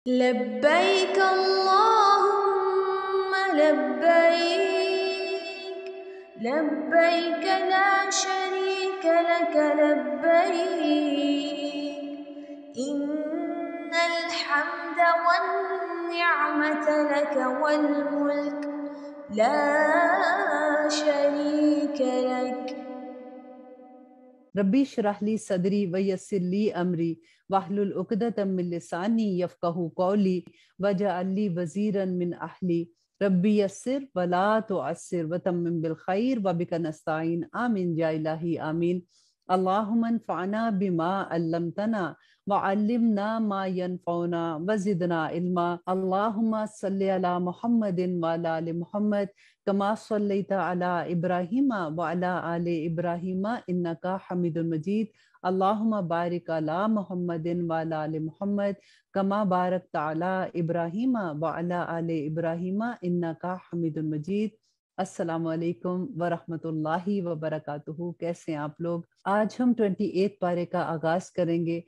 لبيك اللهم لبيك، لبيك لا شريك لك لبيك، إن الحمد والنعمة لك والملك لا شريك لك. ربی اشرح لی صدری ویسر لی امری واحلل عقدۃ من لسانی یفقہوا قولی واجعل لی وزیرا من اہلی ربی یسر ولا تعسر وتمم بالخیر وبک نستعین آمین یا الہی آمین۔ اللہم انفعنا بما علمتنا وعلمنا ما ينفعنا وزدنا علما۔ اللہم صلی علی محمد وعلی آل محمد کما صلیت علی ابراہیم وعلی آل ابراہیم انک حمید مجید۔ اللہم بارک علی محمد وعلی آل محمد کما بارکت علی ابراہیم وعلی آل ابراہیم انک حمید مجید۔ السلام علیکم ورحمۃ اللہ وبرکاتہ۔ کیسے ہیں آپ لوگ؟ آج ہم 28 پارے کا آغاز کریں گے۔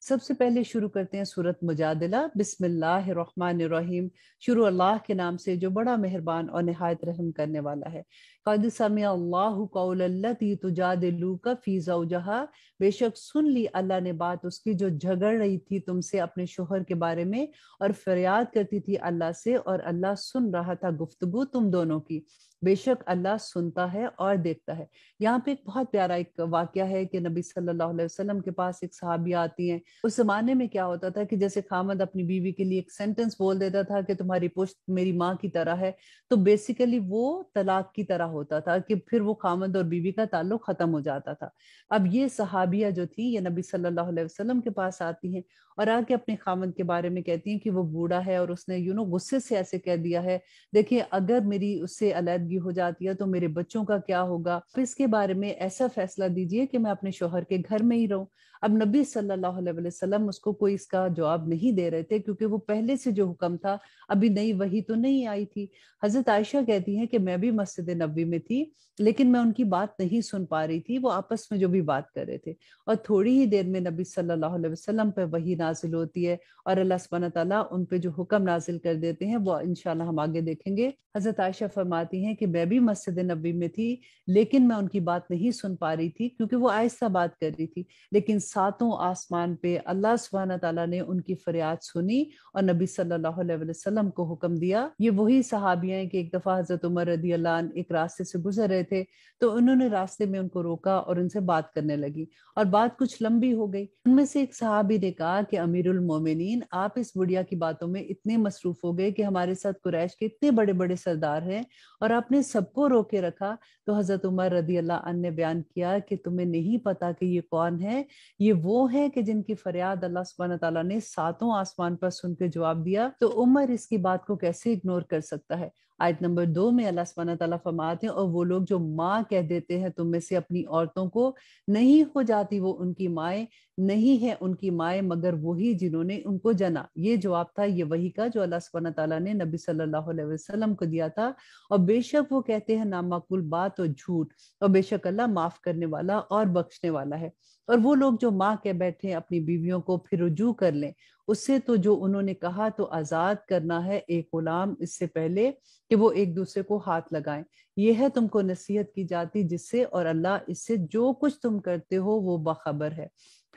سب سے پہلے شروع کرتے ہیں سورۃ مجادلہ۔ بسم اللہ الرحمن الرحیم، شروع اللہ کے نام سے جو بڑا مہربان اور نہایت رحم کرنے والا ہے۔ قد سمع اللہ قول التی تجادلک فی زوجہا، بے شک سن لی اللہ نے بات اس کی جو جھگڑ رہی تھی تم سے اپنے شوہر کے بارے میں اور فریاد کرتی تھی اللہ سے، اور اللہ سن رہا تھا گفتگو تم دونوں کی۔ بے شک اللہ سنتا ہے اور دیکھتا ہے۔ یہاں پہ ایک بہت پیارا ایک واقعہ ہے کہ نبی صلی اللہ علیہ وسلم کے پاس ایک صحابیہ آتی ہیں۔ اس زمانے میں کیا ہوتا تھا کہ جیسے خامد اپنی بیوی کے لیے ایک سینٹنس بول دیتا تھا کہ تمہاری پشت میری ماں کی طرح ہے، تو بیسیکلی وہ طلاق کی طرح ہوتا تھا کہ پھر وہ خامد اور بیوی کا تعلق ختم ہو جاتا تھا۔ اب یہ صحابیہ جو تھی یہ نبی صلی اللہ علیہ وسلم کے پاس آتی ہیں اور آ کے اپنے خامد کے بارے میں کہتی ہیں کہ وہ بوڑھا ہے اور اس نے غصے سے ایسے کہہ دیا ہے، دیکھیں اگر میری اس سے علیحدگی ہو جاتی ہے تو میرے بچوں کا کیا ہوگا، اس کے بارے میں ایسا فیصلہ دیجئے کہ میں اپنے شوہر کے گھر میں ہی رہوں۔ اب نبی صلی اللہ علیہ وسلم اس کو کوئی اس کا جواب نہیں دے رہے تھے کیونکہ وہ پہلے سے جو حکم تھا، ابھی نئی وحی تو نہیں آئی تھی۔ حضرت عائشہ کہتی ہیں کہ میں بھی مسجد نبوی میں تھی لیکن میں ان کی بات نہیں سن پا رہی تھی، وہ آپس میں جو بھی بات کر رہے تھے، اور تھوڑی ہی دیر میں نبی صلی اللہ علیہ وسلم پہ وحی نازل ہوتی ہے اور اللہ سبحانہ تعالیٰ ان پہ جو حکم نازل کر دیتے ہیں وہ انشاءاللہ ہم آگے دیکھیں گے۔ حضرت عائشہ فرماتی ہیں کہ میں بھی مسجد نبوی میں تھی لیکن میں ان کی بات نہیں سن پا رہی تھی کیونکہ وہ آہستہ بات کر رہی تھی، لیکن ساتوں آسمان پہ اللہ سبحانہ تعالیٰ نے ان کی فریاد سنی اور نبی صلی اللہ علیہ وسلم کو حکم دیا۔ یہ وہی صحابیاں ہیں کہ ایک دفعہ حضرت عمر رضی اللہ عنہ ایک راستے سے گزر رہے تھے تو انہوں نے راستے میں ان کو روکا اور ان سے بات کرنے لگی اور بات کچھ لمبی ہو گئی۔ ان میں سے ایک صحابی نے کہا کہ امیر المومنین، آپ اس بڑھیا کی باتوں میں اتنے مصروف ہو گئے کہ ہمارے ساتھ قریش کے اتنے بڑے بڑے سردار ہیں اور آپ نے سب کو روکے رکھا۔ تو حضرت عمر رضی اللہ عنہ نے بیان کیا کہ تمہیں نہیں پتا کہ یہ کون ہے؟ یہ وہ ہے کہ جن کی فریاد اللہ سبحانہ تعالیٰ نے ساتوں آسمان پر سن کے جواب دیا۔ تو عمر اس کی بات کو کیسے اگنور کر سکتا ہے؟ آیت نمبر 2 میں اللہ سبحانہ تعالیٰ فرماتے ہیں اور وہ لوگ جو ماں کہہ دیتے ہیں تم میں سے اپنی عورتوں کو، نہیں ہو جاتی وہ ان کی مائیں، نہیں ہے ان کی مائیں مگر وہی جنہوں نے ان کو جنا۔ یہ جواب تھا یہ وحی کا جو اللہ سبحانہ تعالیٰ نے نبی صلی اللہ علیہ وسلم کو دیا تھا، اور بے شک وہ کہتے ہیں نامعقول بات اور جھوٹ، اور بے شک اللہ معاف کرنے والا اور بخشنے والا ہے۔ اور وہ لوگ جو ماں کے بیٹھے اپنی بیویوں کو پھر رجوع کر لیں اس سے، تو جو انہوں نے کہا تو آزاد کرنا ہے ایک غلام اس سے پہلے کہ وہ ایک دوسرے کو ہاتھ لگائیں، یہ ہے تم کو نصیحت کی جاتی جس سے، اور اللہ اس سے جو کچھ تم کرتے ہو وہ باخبر ہے۔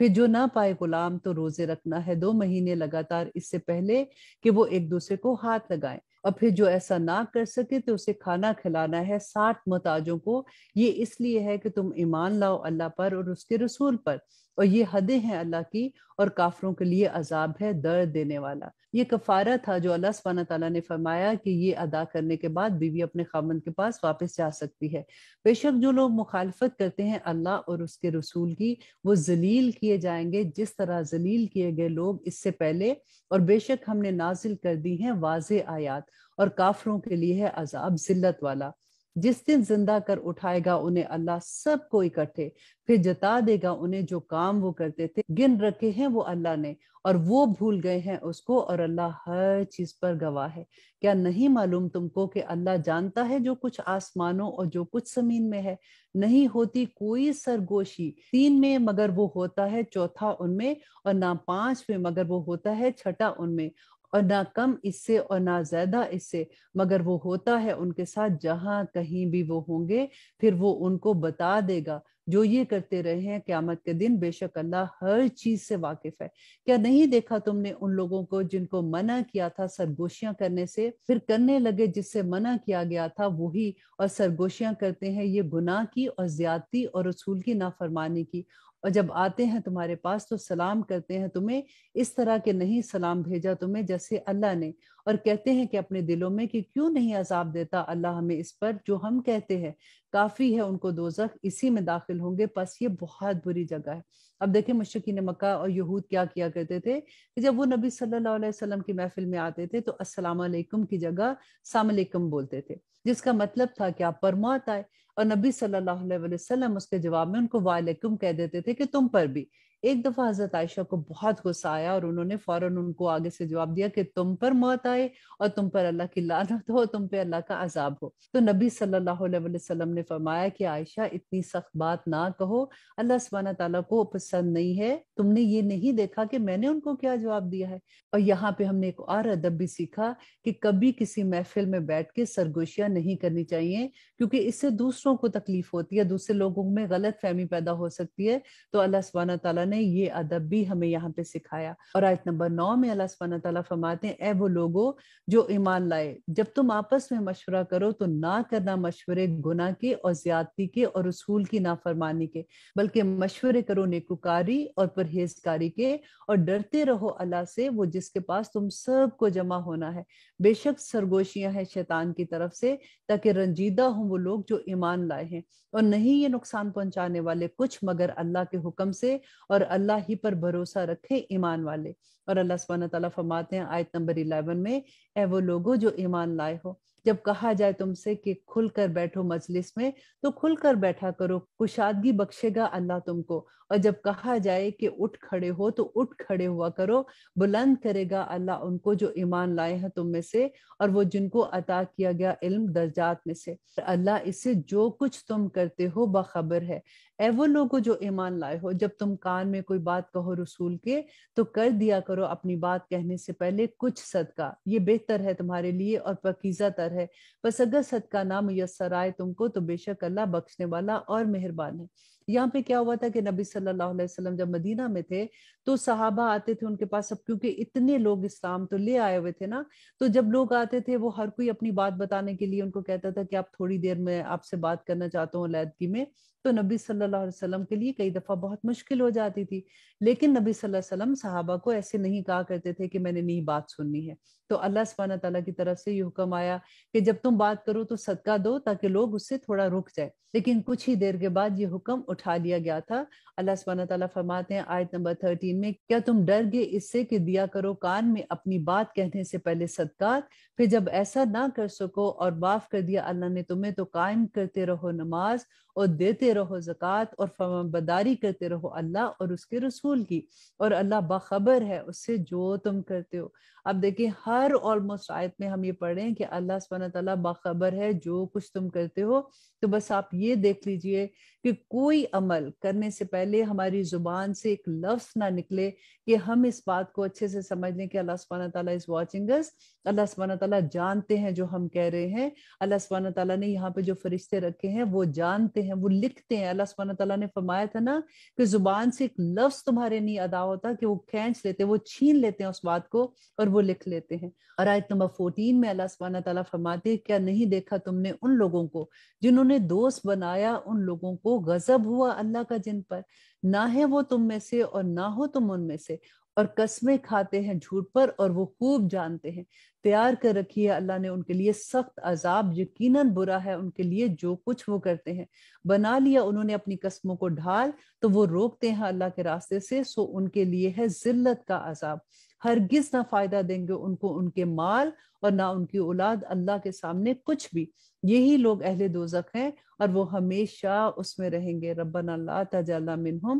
پھر جو نہ پائے غلام تو روزے رکھنا ہے 2 مہینے لگاتار اس سے پہلے کہ وہ ایک دوسرے کو ہاتھ لگائیں، اور پھر جو ایسا نہ کر سکے تو اسے کھانا کھلانا ہے 60 محتاجوں کو، یہ اس لیے ہے کہ تم ایمان لاؤ اللہ پر اور اس کے رسول پر، اور یہ حدیں ہیں اللہ کی، اور کافروں کے لیے عذاب ہے درد دینے والا۔ یہ کفارہ تھا جو اللہ سبحانہ تعالیٰ نے فرمایا کہ یہ ادا کرنے کے بعد بیوی اپنے خاوند کے پاس واپس جا سکتی ہے۔ بے شک جو لوگ مخالفت کرتے ہیں اللہ اور اس کے رسول کی، وہ ذلیل کیے جائیں گے جس طرح ذلیل کیے گئے لوگ اس سے پہلے، اور بے شک ہم نے نازل کر دی ہیں واضح آیات، اور کافروں کے لیے ہے عذاب ذلت والا۔ جس دن زندہ کر اٹھائے گا انہیں اللہ سب کو اکٹھے، پھر جتا دے گا انہیں جو کام وہ کرتے تھے، گن رکھے ہیں وہ اللہ نے اور وہ بھول گئے ہیں اس کو، اور اللہ ہر چیز پر گواہ ہے۔ کیا نہیں معلوم تم کو کہ اللہ جانتا ہے جو کچھ آسمانوں اور جو کچھ زمین میں ہے؟ نہیں ہوتی کوئی سرگوشی 3 میں مگر وہ ہوتا ہے چوتھا ان میں، اور نہ 5 میں مگر وہ ہوتا ہے چھٹا ان میں، اور نہ کم اس سے اور نہ زیادہ اس سے، مگر وہ ہوتا ہے ان کے ساتھ جہاں کہیں بھی وہ ہوں گے، پھر وہ ان کو بتا دے گا جو یہ کرتے رہے ہیں قیامت کے دن، بے شک اللہ ہر چیز سے واقف ہے۔ کیا نہیں دیکھا تم نے ان لوگوں کو جن کو منع کیا تھا سرگوشیاں کرنے سے، پھر کرنے لگے جس سے منع کیا گیا تھا وہی، اور سرگوشیاں کرتے ہیں یہ گناہ کی اور زیادتی اور رسول کی نافرمانی کی، اور جب آتے ہیں تمہارے پاس تو سلام کرتے ہیں تمہیں اس طرح کہ نہیں سلام بھیجا تمہیں جیسے اللہ نے، اور کہتے ہیں کہ اپنے دلوں میں کہ کیوں نہیں عذاب دیتا اللہ ہمیں اس پر جو ہم کہتے ہیں، کافی ہے ان کو دوزخ، اسی میں داخل ہوں گے، پس یہ بہت بری جگہ ہے۔ اب دیکھیں مشرکین مکہ اور یہود کیا کرتے تھے کہ جب وہ نبی صلی اللہ علیہ وسلم کی محفل میں آتے تھے تو السلام علیکم کی جگہ سلام علیکم بولتے تھے، جس کا مطلب تھا کہ آپ پر موت آئے، اور نبی صلی اللہ علیہ وسلم اس کے جواب میں ان کو وعلیکم کہہ دیتے تھے کہ تم پر بھی۔ ایک دفعہ حضرت عائشہ کو بہت غصہ آیا اور انہوں نے فوراً ان کو آگے سے جواب دیا کہ تم پر موت آئے اور تم پر اللہ کی لعنت ہو، تم پہ اللہ کا عذاب ہو۔ تو نبی صلی اللہ علیہ وسلم نے فرمایا کہ عائشہ اتنی سخت بات نہ کہو، اللہ سبحانہ تعالیٰ کو پسند نہیں ہے، تم نے یہ نہیں دیکھا کہ میں نے ان کو کیا جواب دیا ہے۔ اور یہاں پہ ہم نے ایک اور ادب بھی سیکھا کہ کبھی کسی محفل میں بیٹھ کے سرگوشیاں نہیں کرنی چاہیے، کیونکہ اس سے دوسروں کو تکلیف ہوتی ہے، دوسرے لوگوں میں غلط فہمی پیدا ہو سکتی ہے۔ تو اللہ سبحانہ تعالیٰ نے یہ ادب بھی ہمیں یہاں پہ سکھایا۔ اور آیت نمبر 9 میں اللہ سبحانہ تعالیٰ فرماتے ہیں اے وہ لوگو جو ایمان لائے، جب تم آپس میں مشورہ کرو تو نہ کرنا مشورے گناہ کے اور زیادتی کے اور رسول کی نافرمانی کے، بلکہ مشورے کرو نیکوکاری اور پرہیزکاری کے، اور ڈرتے رہو اللہ سے وہ جس کے پاس تم سب کو جمع ہونا ہے، بے شک سرگوشیاں ہیں شیطان کی طرف سے تاکہ رنجیدہ ہوں وہ لوگ جو ایمان لائے ہیں، اور نہیں یہ نقصان پہنچانے والے کچھ مگر اللہ کے حکم سے، اور اللہ ہی پر بھروسہ رکھے ایمان والے۔ اور اللہ سبحانہ تعالیٰ فرماتے ہیں آیت نمبر 11 میں اے وہ لوگو جو ایمان لائے ہو، جب کہا جائے تم سے کہ کھل کر بیٹھو مجلس میں تو کھل کر بیٹھا کرو، کشادگی بخشے گا اللہ تم کو، اور جب کہا جائے کہ اٹھ کھڑے ہو تو اٹھ کھڑے ہوا کرو، بلند کرے گا اللہ ان کو جو ایمان لائے ہیں تم میں سے، اور وہ جن کو عطا کیا گیا علم درجات میں سے، اللہ اس سے جو کچھ تم کرتے ہو باخبر ہے۔ اے وہ لوگو جو ایمان لائے ہو، جب تم کان میں کوئی بات کہو رسول کے تو کر دیا کرو اپنی بات کہنے سے پہلے کچھ صدقہ، یہ بہتر ہے تمہارے لیے اور پاکیزہ تر ہے، بس اگر صدقہ نہ میسر آئے تم کو تو بے شک اللہ بخشنے والا اور مہربان ہے۔ یہاں پہ کیا ہوا تھا کہ نبی صلی اللہ علیہ وسلم جب مدینہ میں تھے تو صحابہ آتے تھے ان کے پاس، اب کیونکہ اتنے لوگ اسلام تو لے آئے ہوئے تھے نا، تو جب لوگ آتے تھے وہ ہر کوئی اپنی بات بتانے کے لیے ان کو کہتا تھا کہ آپ تھوڑی دیر میں آپ سے بات کرنا چاہتا ہوں علیحدگی میں، تو نبی صلی اللہ علیہ وسلم کے لیے کئی دفعہ بہت مشکل ہو جاتی تھی، لیکن نبی صلی اللہ علیہ وسلم صحابہ کو ایسے نہیں کہا کرتے تھے کہ میں نے نہیں بات سننی ہے۔ تو اللہ سبحانہ تعالیٰ کی طرف سے یہ حکم آیا کہ جب تم بات کرو تو صدقہ دو تاکہ لوگ اس سے تھوڑا رک جائے، لیکن کچھ ہی دیر کے بعد یہ حکم اٹھا لیا گیا تھا۔ اللہ سبحانہ تعالیٰ فرماتے ہیں آیت نمبر 13 میں کیا تم ڈر گئے اس سے کہ دیا کرو کان میں اپنی بات کہنے سے پہلے صدقات، پھر جب ایسا نہ کر سکو اور معاف کر دیا اللہ نے تمہیں تو قائم کرتے رہو نماز اور دیتے رہو زکوٰۃ اور فرمانبرداری کرتے رہو اللہ اور اس کے رسول کی، اور اللہ باخبر ہے اس سے جو تم کرتے ہو۔ اب دیکھیں ہر آلموسٹ آیت میں ہم یہ پڑھ رہے ہیں کہ اللہ سبحانہ تعالیٰ باخبر ہے جو کچھ تم کرتے ہو۔ تو بس آپ یہ دیکھ لیجئے کہ کوئی عمل کرنے سے پہلے ہماری زبان سے ایک لفظ نہ نکلے کہ ہم اس بات کو اچھے سے سمجھ لیں کہ اللہ سبحانہ تعالیٰ از واچنگ اس، اللہ سبحانہ تعالیٰ جانتے ہیں جو ہم کہہ رہے ہیں، اللہ سبحانہ تعالیٰ نے یہاں پہ جو فرشتے رکھے ہیں وہ جانتے ہیں، وہ لکھتے ہیں۔ اللہ سبحانہ تعالیٰ نے فرمایا تھا نا کہ زبان سے ایک لفظ تمہارے نہیں ادا ہوتا کہ وہ کھینچ لیتے، وہ چھین لیتے ہیں اس بات کو اور وہ لکھ لیتے ہیں۔ اور آیت نمبر 14 میں اللہ سبحانہ تعالیٰ فرماتے کیا نہیں دیکھا تم نے ان لوگوں کو جنہوں نے دوست بنایا ان لوگوں کو غضب ہوا اللہ کا جن پر، نہ ہے وہ تم میں سے اور نہ ہو تم ان میں سے، اور قسمیں کھاتے ہیں جھوٹ پر اور وہ خوب جانتے ہیں، تیار کر رکھی ہے اللہ نے ان کے لیے سخت عذاب، یقیناً برا ہے ان کے لیے جو کچھ وہ کرتے ہیں۔ بنا لیا انہوں نے اپنی قسموں کو ڈھال تو وہ روکتے ہیں اللہ کے راستے سے، سو ان کے لیے ہے ذلت کا عذاب، ہرگز نہ فائدہ دیں گے ان کو ان کے مال اور نہ ان کی اولاد اللہ کے سامنے کچھ بھی، یہی لوگ اہل دوزخ ہیں اور وہ ہمیشہ اس میں رہیں گے۔ ربنا لا تجعلنا منہم،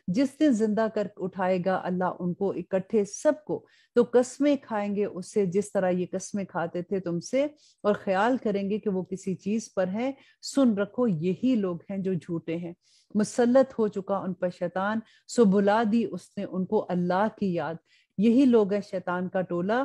جس دن زندہ کر اٹھائے گا اللہ ان کو اکٹھے سب کو، تو قسمیں کھائیں گے اس سے جس طرح یہ قسمیں کھاتے تھے تم سے، اور خیال کریں گے کہ وہ کسی چیز پر ہیں، سن رکھو یہی لوگ ہیں جو جھوٹے ہیں۔ مسلط ہو چکا ان پر شیطان، سو بلا دی اس نے ان کو اللہ کی یاد، یہی لوگ ہیں شیطان کا ٹولہ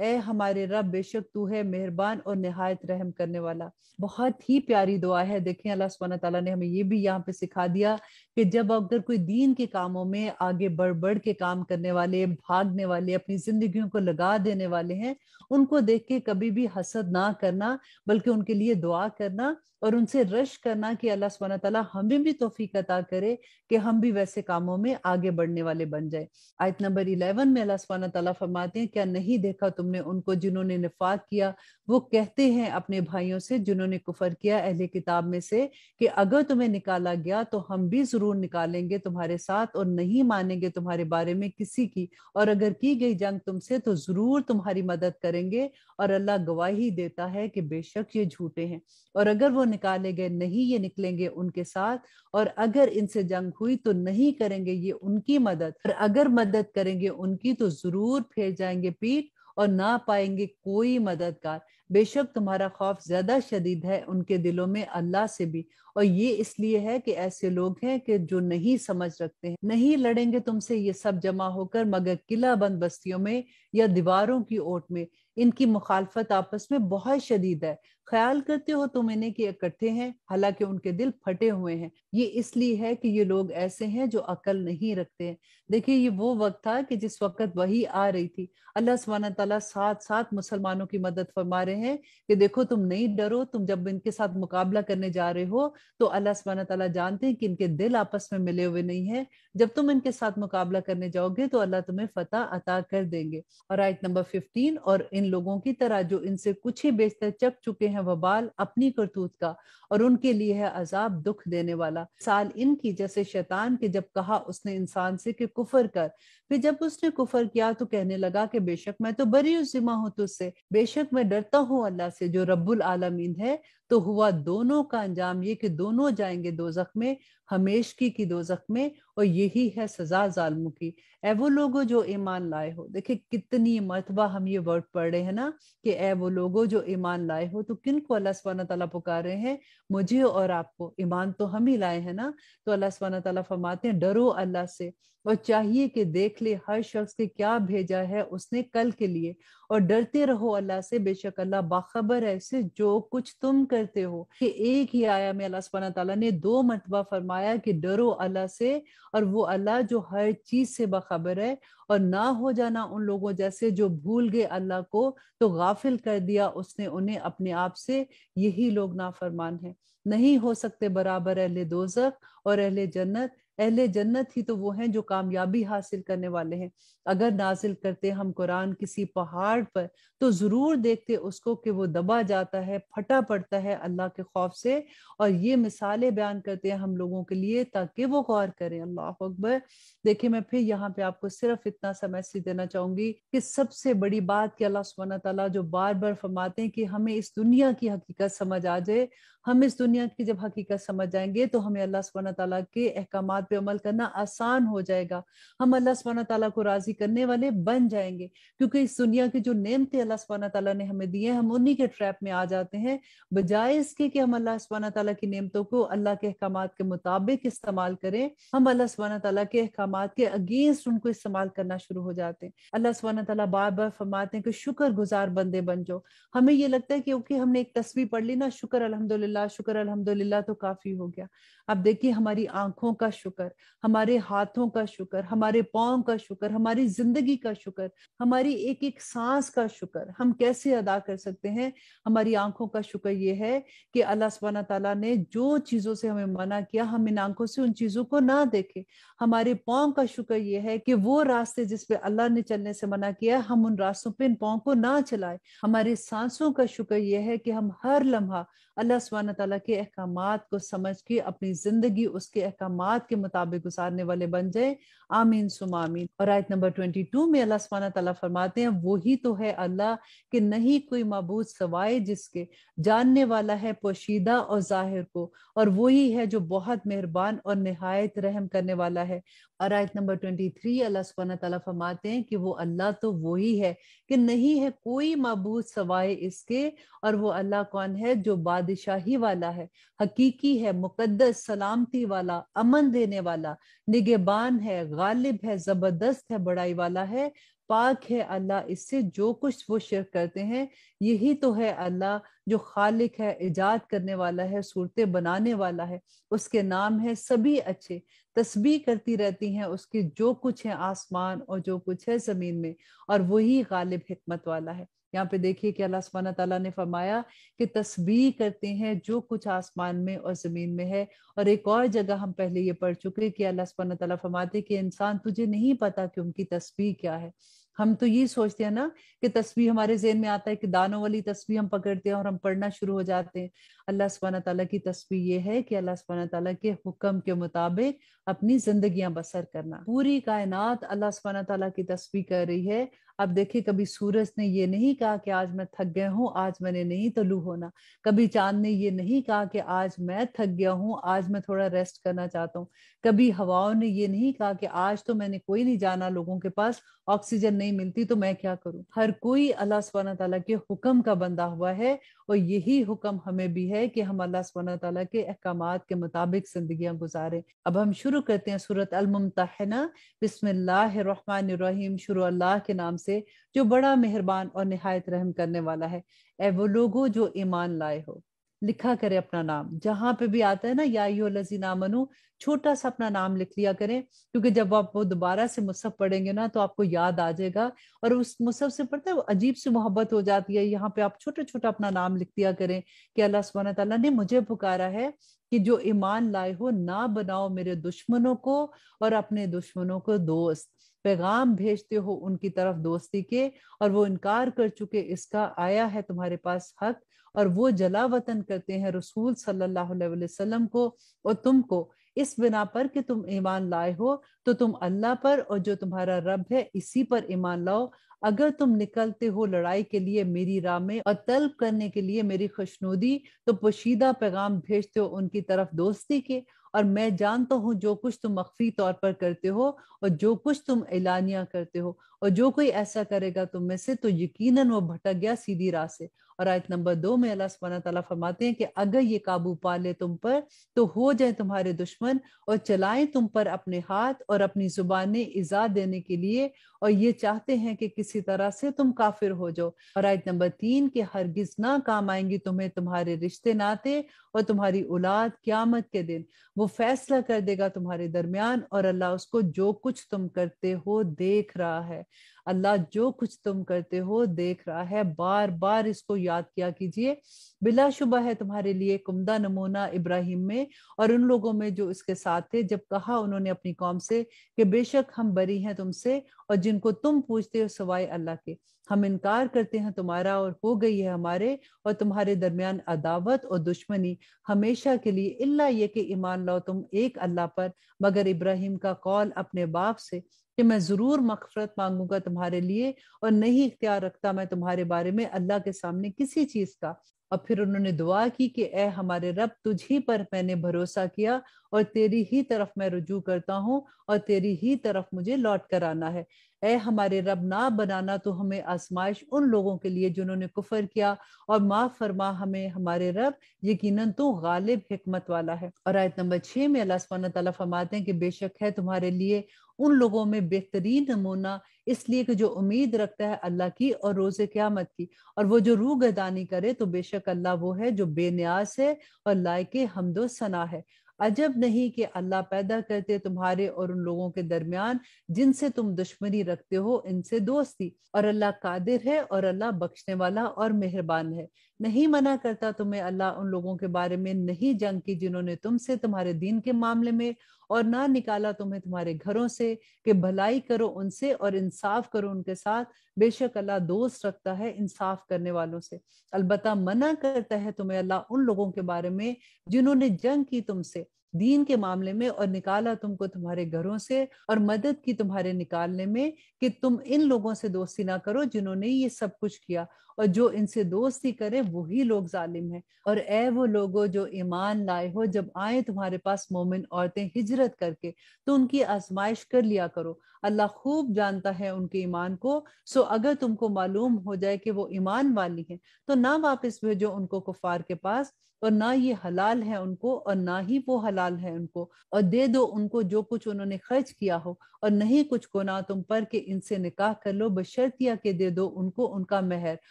اے ہمارے رب بے شک تو ہے مہربان اور نہایت رحم کرنے والا۔ بہت ہی پیاری دعا ہے۔ دیکھیں اللہ سبحانہ تعالیٰ نے ہمیں یہ بھی یہاں پہ سکھا دیا کہ جب اگر کوئی دین کے کاموں میں آگے بڑھ بڑھ کے کام کرنے والے، بھاگنے والے، اپنی زندگیوں کو لگا دینے والے ہیں، ان کو دیکھ کے کبھی بھی حسد نہ کرنا، بلکہ ان کے لیے دعا کرنا اور ان سے رش کرنا کہ اللہ سبحانہ تعالیٰ ہمیں بھی توفیق عطا کرے کہ ہم بھی ویسے کاموں میں آگے بڑھنے والے بن جائے۔ آیت نمبر 11 میں اللہ سبحانہ تعالیٰ فرماتے ہیں کیا نہیں دیکھا تم نے ان کو جنہوں نے نفاق کیا، وہ کہتے ہیں اپنے بھائیوں سے جنہوں نے کفر کیا اہل کتاب میں سے کہ اگر تمہیں نکالا گیا تو ہم بھی ضرور نکالیں گے تمہارے ساتھ اور نہیں مانیں گے تمہارے بارے میں کسی کی، اور اگر کی گئی جنگ تم سے تو ضرور تمہاری مدد کریں گے، اور اللہ گواہی دیتا ہے کہ بے شک یہ جھوٹے ہیں۔ اور اگر وہ نکالے گئے نہیں یہ نکلیں گے ان کے ساتھ، اور اگر ان سے جنگ ہوئی تو نہیں کریں گے یہ ان کی مدد، اور اگر مدد کریں گے ان کی تو ضرور پھیر جائیں گے پیٹ اور نہ پائیں گے کوئی مددگار۔ بے شک تمہارا خوف زیادہ شدید ہے ان کے دلوں میں اللہ سے بھی، اور یہ اس لیے ہے کہ ایسے لوگ ہیں کہ جو نہیں سمجھ رکھتے ہیں۔ نہیں لڑیں گے تم سے یہ سب جمع ہو کر مگر قلعہ بند بستیوں میں یا دیواروں کی اوٹ میں، ان کی مخالفت آپس میں بہت شدید ہے۔ خیال کرتے ہو تم انہیں کہ اکٹھے ہیں، حالانکہ ان کے دل پھٹے ہوئے ہیں۔ یہ اس لیے ہے کہ یہ لوگ ایسے ہیں جو عقل نہیں رکھتے ہیں۔ دیکھیے یہ وہ وقت تھا کہ جس وقت وحی آ رہی تھی، اللہ سبحانہ تعالیٰ ساتھ ساتھ مسلمانوں کی مدد فرما رہے ہیں کہ دیکھو تم نہیں ڈرو، تم جب ان کے ساتھ مقابلہ کرنے جا رہے ہو تو اللہ سبحانہ تعالیٰ جانتے ہیں کہ ان کے دل آپس میں ملے ہوئے نہیں ہیں، جب تم ان کے ساتھ مقابلہ کرنے جاؤ گے تو اللہ تمہیں فتح عطا کر دیں گے۔ اور آیت نمبر 15 اور ان لوگوں کی طرح جو ان سے کچھ ہی بیشتر چک چکے ہیں وبال اپنی کرتوت کا، اور ان کے لیے ہے عذاب دکھ دینے والا۔ مثال ان کی جیسے شیطان کے جب کہا اس نے انسان سے کہ کفر کر، پھر جب اس نے کفر کیا تو کہنے لگا کہ بے شک میں تو بری ذمہ ہوں تجھ سے، بے شک میں ڈرتا ہوں اللہ سے جو رب العالمین ہے۔ تو ہوا دونوں کا انجام یہ کہ دونوں جائیں گے دوزخ میں، ہمیشگی کی دوزخ میں، اور یہی ہے سزا ظالموں کی۔ اے وہ لوگوں جو ایمان لائے ہو، دیکھیں کتنی مرتبہ ہم یہ ورڈ پڑھ رہے ہیں نا کہ اے وہ لوگوں جو ایمان لائے ہو، تو کن کو اللہ سبحانہ تعالیٰ پکار رہے ہیں؟ مجھے اور آپ کو۔ ایمان تو ہم ہی لائے ہیں نا، تو اللہ سبحانہ تعالیٰ فرماتے ہیں ڈرو اللہ سے، اور چاہیے کہ دیکھ لے ہر شخص کے کیا بھیجا ہے اس نے کل کے لیے، اور ڈرتے رہو اللہ سے، بے شک اللہ باخبر ہے سے جو کچھ تم کرتے ہو۔ کہ ایک ہی آیا میں اللہ سبحانہ تعالیٰ نے 2 مرتبہ فرمایا کہ ڈرو اللہ سے، اور وہ اللہ جو ہر چیز سے باخبر ہے، اور نہ ہو جانا ان لوگوں جیسے جو بھول گئے اللہ کو تو غافل کر دیا اس نے انہیں اپنے آپ سے، یہی لوگ نافرمان ہیں۔ نہیں ہو سکتے برابر اہل دوزخ اور اہل جنت۔ اہل جنت ہی تو وہ ہیں جو کامیابی حاصل کرنے والے ہیں۔ اگر نازل کرتے ہم قرآن کسی پہاڑ پر تو ضرور دیکھتے اس کو کہ وہ دبا جاتا ہے، پھٹا پڑتا ہے اللہ کے خوف سے، اور یہ مثالیں بیان کرتے ہیں ہم لوگوں کے لیے تاکہ وہ غور کریں۔ اللہ اکبر۔ دیکھیں میں پھر یہاں پہ آپ کو صرف اتنا سا میسج دینا چاہوں گی کہ سب سے بڑی بات کہ اللہ سبحانہ تعالیٰ جو بار بار فرماتے ہیں کہ ہمیں اس دنیا کی حقیقت سمجھ آ جائے، ہم اس دنیا کی جب حقیقت سمجھ جائیں گے تو ہمیں اللہ سبحانہ تعالیٰ کے احکامات پہ عمل کرنا آسان ہو جائے گا، ہم اللہ سبحانہ تعالیٰ کو راضی کرنے والے بن جائیں گے، کیونکہ اس دنیا کی جو نعمتیں اللہ سبحانہ تعالیٰ نے ہمیں دی ہیں ہم انہی کے ٹریپ میں آ جاتے ہیں، بجائے اس کے کہ ہم اللہ سبحانہ تعالیٰ کی نعمتوں کو اللہ کے احکامات کے مطابق استعمال کریں، ہم اللہ سبحانہ تعالیٰ کے احکامات کے اگینسٹ ان کو استعمال کرنا شروع ہو جاتے ہیں۔ اللہ سبحانہ تعالیٰ بار بار فرماتے ہیں کہ شکر گزار بندے بن جاؤ۔ ہمیں یہ لگتا ہے کہ اوکے ہم نے ایک تسبیح پڑھ لی نا، شکر الحمدللہ، شکر الحمدللہ تو کافی ہو گیا۔ اب دیکھیے ہماری آنکھوں کا شکر، ہمارے ہاتھوں کا شکر، ہمارے پاؤں کا شکر، ہماری زندگی کا شکر، ہماری ایک ایک سانس کا شکر ہم کیسے ادا کر سکتے ہیں؟ ہماری آنکھوں کا شکر یہ ہے کہ اللہ سبحانہ تعالیٰ نے جو چیزوں سے ہمیں منع کیا ہم ان آنکھوں سے ان چیزوں کو نہ دیکھیں۔ ہمارے پاؤں کا شکر یہ ہے کہ وہ راستے جس پہ اللہ نے چلنے سے منع کیا ہم ان راستوں پہ ان پاؤں کو نہ چلائیں۔ ہمارے سانسوں کا شکر یہ ہے کہ ہم ہر لمحہ اللہ سبحانہ تعالیٰ کے احکامات کو سمجھ کے اپنی زندگی اس کے احکامات کے مطابق گزارنے والے بن جائیں۔ آمین ثم آمین۔ اور آیت نمبر 22 میں اللہ سبحانہ تعالیٰ فرماتے ہیں وہی تو ہے اللہ کہ نہیں کوئی معبود سوائے جس کے، جاننے والا ہے پوشیدہ اور ظاہر کو، اور وہی ہے جو بہت مہربان اور نہایت رحم کرنے والا ہے۔ اور آیت نمبر 23 اللہ سبحانہ تعالیٰ فرماتے ہیں کہ وہ اللہ تو وہی ہے کہ نہیں ہے کوئی معبود سوائے اس کے، اور وہ اللہ کون ہے جو بادشاہی والا ہے، حقیقی ہے، مقدس، سلامتی والا، امن دینے والا، نگہبان ہے، غالب ہے، زبردست ہے، بڑائی والا ہے۔ پاک ہے اللہ اس سے جو کچھ وہ شرک کرتے ہیں. یہی تو ہے اللہ جو خالق ہے، ایجاد کرنے والا ہے، صورتیں بنانے والا ہے. اس کے نام ہے سبھی اچھے، تسبیح کرتی رہتی ہیں اس کے جو کچھ ہے آسمان اور جو کچھ ہے زمین میں، اور وہی غالب حکمت والا ہے. یہاں پہ دیکھیے کہ اللہ سبحانہ تعالیٰ نے فرمایا کہ تسبیح کرتے ہیں جو کچھ آسمان میں اور زمین میں ہے. اور ایک اور جگہ ہم پہلے یہ پڑھ چکے کہ اللہ سبحانہ تعالیٰ فرماتے کہ انسان تجھے نہیں پتا کہ ان کی تسبیح کیا ہے. ہم تو یہ سوچتے ہیں نا کہ تسبیح ہمارے ذہن میں آتا ہے کہ دانوں والی تسبیح ہم پکڑتے ہیں اور ہم پڑھنا شروع ہو جاتے ہیں. اللہ سبحانہ تعالیٰ کی تسبیح یہ ہے کہ اللہ سبحانہ تعالیٰ کے حکم کے مطابق اپنی زندگیاں بسر کرنا. پوری کائنات اللہ سبحانہ تعالیٰ کی تسبیح کر رہی ہے. اب دیکھیں کبھی سورج نے یہ نہیں کہا کہ آج میں تھک گیا ہوں، آج میں نے نہیں طلوع ہونا. کبھی چاند نے یہ نہیں کہا کہ آج میں تھک گیا ہوں، آج میں تھوڑا ریسٹ کرنا چاہتا ہوں. کبھی ہواؤں نے یہ نہیں کہا کہ آج تو میں نے کوئی نہیں جانا، لوگوں کے پاس آکسیجن نہیں ملتی تو میں کیا کروں. ہر کوئی اللہ سبحانہ تعالیٰ کے حکم کا بندہ ہوا ہے، اور یہی حکم ہمیں بھی ہے کہ ہم اللہ سبحانہ تعالیٰ کے احکامات کے مطابق زندگیاں گزاریں. اب ہم شروع کرتے ہیں سورۃ الممتحنہ. بسم اللہ الرحمن الرحیم. شروع اللہ کے نام سے جو بڑا مہربان اور نہایت رحم کرنے والا ہے. اے وہ لوگوں جو ایمان لائے ہو، لکھا کرے اپنا نام. جہاں پہ بھی آتا ہے نا یا ایھا الذین آمنو، چھوٹا سا اپنا نام لکھ لیا کریں، کیونکہ جب آپ وہ دوبارہ سے مصحف پڑھیں گے نا تو آپ کو یاد آ جائے گا. اور اس مصحف سے پڑھتے وہ عجیب سی محبت ہو جاتی ہے. یہاں پہ آپ چھوٹا چھوٹا اپنا نام لکھ دیا کریں کہ اللہ سبحانہ تعالیٰ نے مجھے پکارا ہے کہ جو ایمان لائے ہو نہ بناؤ میرے دشمنوں کو اور اپنے دشمنوں کو دوست. پیغام بھیجتے ہو ان کی طرف دوستی کے، اور وہ انکار کر چکے اس کا آیا ہے تمہارے پاس حق، اور وہ جلا وطن کرتے ہیں رسول صلی اللہ علیہ وسلم کو اور تم کو، اس بنا پر کہ تم ایمان لائے ہو تو تم اللہ پر اور جو تمہارا رب ہے اسی پر ایمان لاؤ. اگر تم نکلتے ہو لڑائی کے لیے میری راہ میں اور طلب کرنے کے لیے میری خوشنودی، تو پوشیدہ پیغام بھیجتے ہو ان کی طرف دوستی کے، اور میں جانتا ہوں جو کچھ تم مخفی طور پر کرتے ہو اور جو کچھ تم اعلانیہ کرتے ہو. اور جو کوئی ایسا کرے گا تم میں سے تو یقیناً وہ بھٹک گیا سیدھی راہ سے. اور آیت نمبر 2 میں اللہ سبحانہ تعالیٰ فرماتے ہیں کہ اگر یہ قابو پا لے تم پر تو ہو جائیں تمہارے دشمن اور چلائیں تم پر اپنے ہاتھ اور اپنی زبانیں ایذا دینے کے لیے، اور یہ چاہتے ہیں کہ کسی طرح سے تم کافر ہو جاؤ. اور آیت نمبر 3 کہ ہرگز نہ کام آئیں گی تمہیں تمہارے رشتے ناتے اور تمہاری اولاد قیامت کے دن. وہ فیصلہ کر دے گا تمہارے درمیان، اور اللہ اس کو جو کچھ تم کرتے ہو دیکھ رہا ہے. اللہ جو کچھ تم کرتے ہو دیکھ رہا ہے. بار بار اس کو یاد کیا کیجئے. بلا شبہ ہے تمہارے لیے ایک عمدہ نمونہ ابراہیم میں اور ان لوگوں میں جو اس کے ساتھ تھے، جب کہا انہوں نے اپنی قوم سے کہ بے شک ہم بری ہیں تم سے اور جن کو تم پوچھتے ہو سوائے اللہ کے. ہم انکار کرتے ہیں تمہارا اور ہو گئی ہے ہمارے اور تمہارے درمیان عداوت اور دشمنی ہمیشہ کے لیے، الا یہ کہ ایمان لاؤ تم ایک اللہ پر. مگر ابراہیم کا قول اپنے باپ سے کہ میں ضرور مغفرت مانگوں گا تمہارے لیے اور نہیں اختیار رکھتا میں تمہارے بارے میں اللہ کے سامنے کسی چیز کا. اور پھر انہوں نے دعا کی کہ اے ہمارے رب تجھ ہی پر میں نے بھروسہ کیا اور تیری ہی طرف میں رجوع کرتا ہوں اور تیری ہی طرف مجھے لوٹ کر آنا ہے. اے ہمارے رب نہ بنانا تو ہمیں آزمائش ان لوگوں کے لیے جنہوں نے کفر کیا، اور معاف فرما ہمیں ہمارے رب، یقیناً تو غالب حکمت والا ہے. اور آیت نمبر 6 میں اللہ سبحانہ تعالیٰ فرماتے ہیں کہ بے شک ہے تمہارے لیے ان لوگوں میں بہترین نمونہ اس لیے کہ جو امید رکھتا ہے اللہ کی اور روز قیامت کی، اور وہ جو روح گردانی کرے تو بے شک اللہ وہ ہے جو بے نیاز ہے اور لائق حمد و ثنا ہے. عجب نہیں کہ اللہ پیدا کرتے تمہارے اور ان لوگوں کے درمیان جن سے تم دشمنی رکھتے ہو ان سے دوستی، اور اللہ قادر ہے اور اللہ بخشنے والا اور مہربان ہے. نہیں منع کرتا تمہیں اللہ ان لوگوں کے بارے میں نہیں جنگ کی جنہوں نے تم سے تمہارے دین کے معاملے میں، اور نہ نکالا تمہیں تمہارے گھروں سے کہ بھلائی کرو ان سے اور انصاف کرو ان کے ساتھ. بے شک اللہ دوست رکھتا ہے انصاف کرنے والوں سے. البتہ منع کرتا ہے تمہیں اللہ ان لوگوں کے بارے میں جنہوں نے جنگ کی تم سے دین کے معاملے میں اور نکالا تم کو تمہارے گھروں سے اور مدد کی تمہارے نکالنے میں، کہ تم ان لوگوں سے دوستی نہ کرو جنہوں نے یہ سب کچھ کیا، اور جو ان سے دوستی کرے وہی لوگ ظالم ہیں. اور اے وہ لوگوں جو ایمان لائے ہو، جب آئیں تمہارے پاس مومن عورتیں ہجرت کر کے تو ان کی آزمائش کر لیا کرو. اللہ خوب جانتا ہے ان کے ایمان کو. سو اگر تم کو معلوم ہو جائے کہ وہ ایمان والی ہیں تو نہ واپس بھیجو ان کو کفار کے پاس، اور نہ یہ حلال ہے ان کو اور نہ ہی وہ حلال حلال ہے ان کو، اور دے دو ان کو جو کچھ انہوں نے خرچ کیا ہو، اور نہیں کچھ گناہ تم پر کہ ان سے نکاح کر لو بشرطیہ کہ دے دو ان کو ان کا مہر،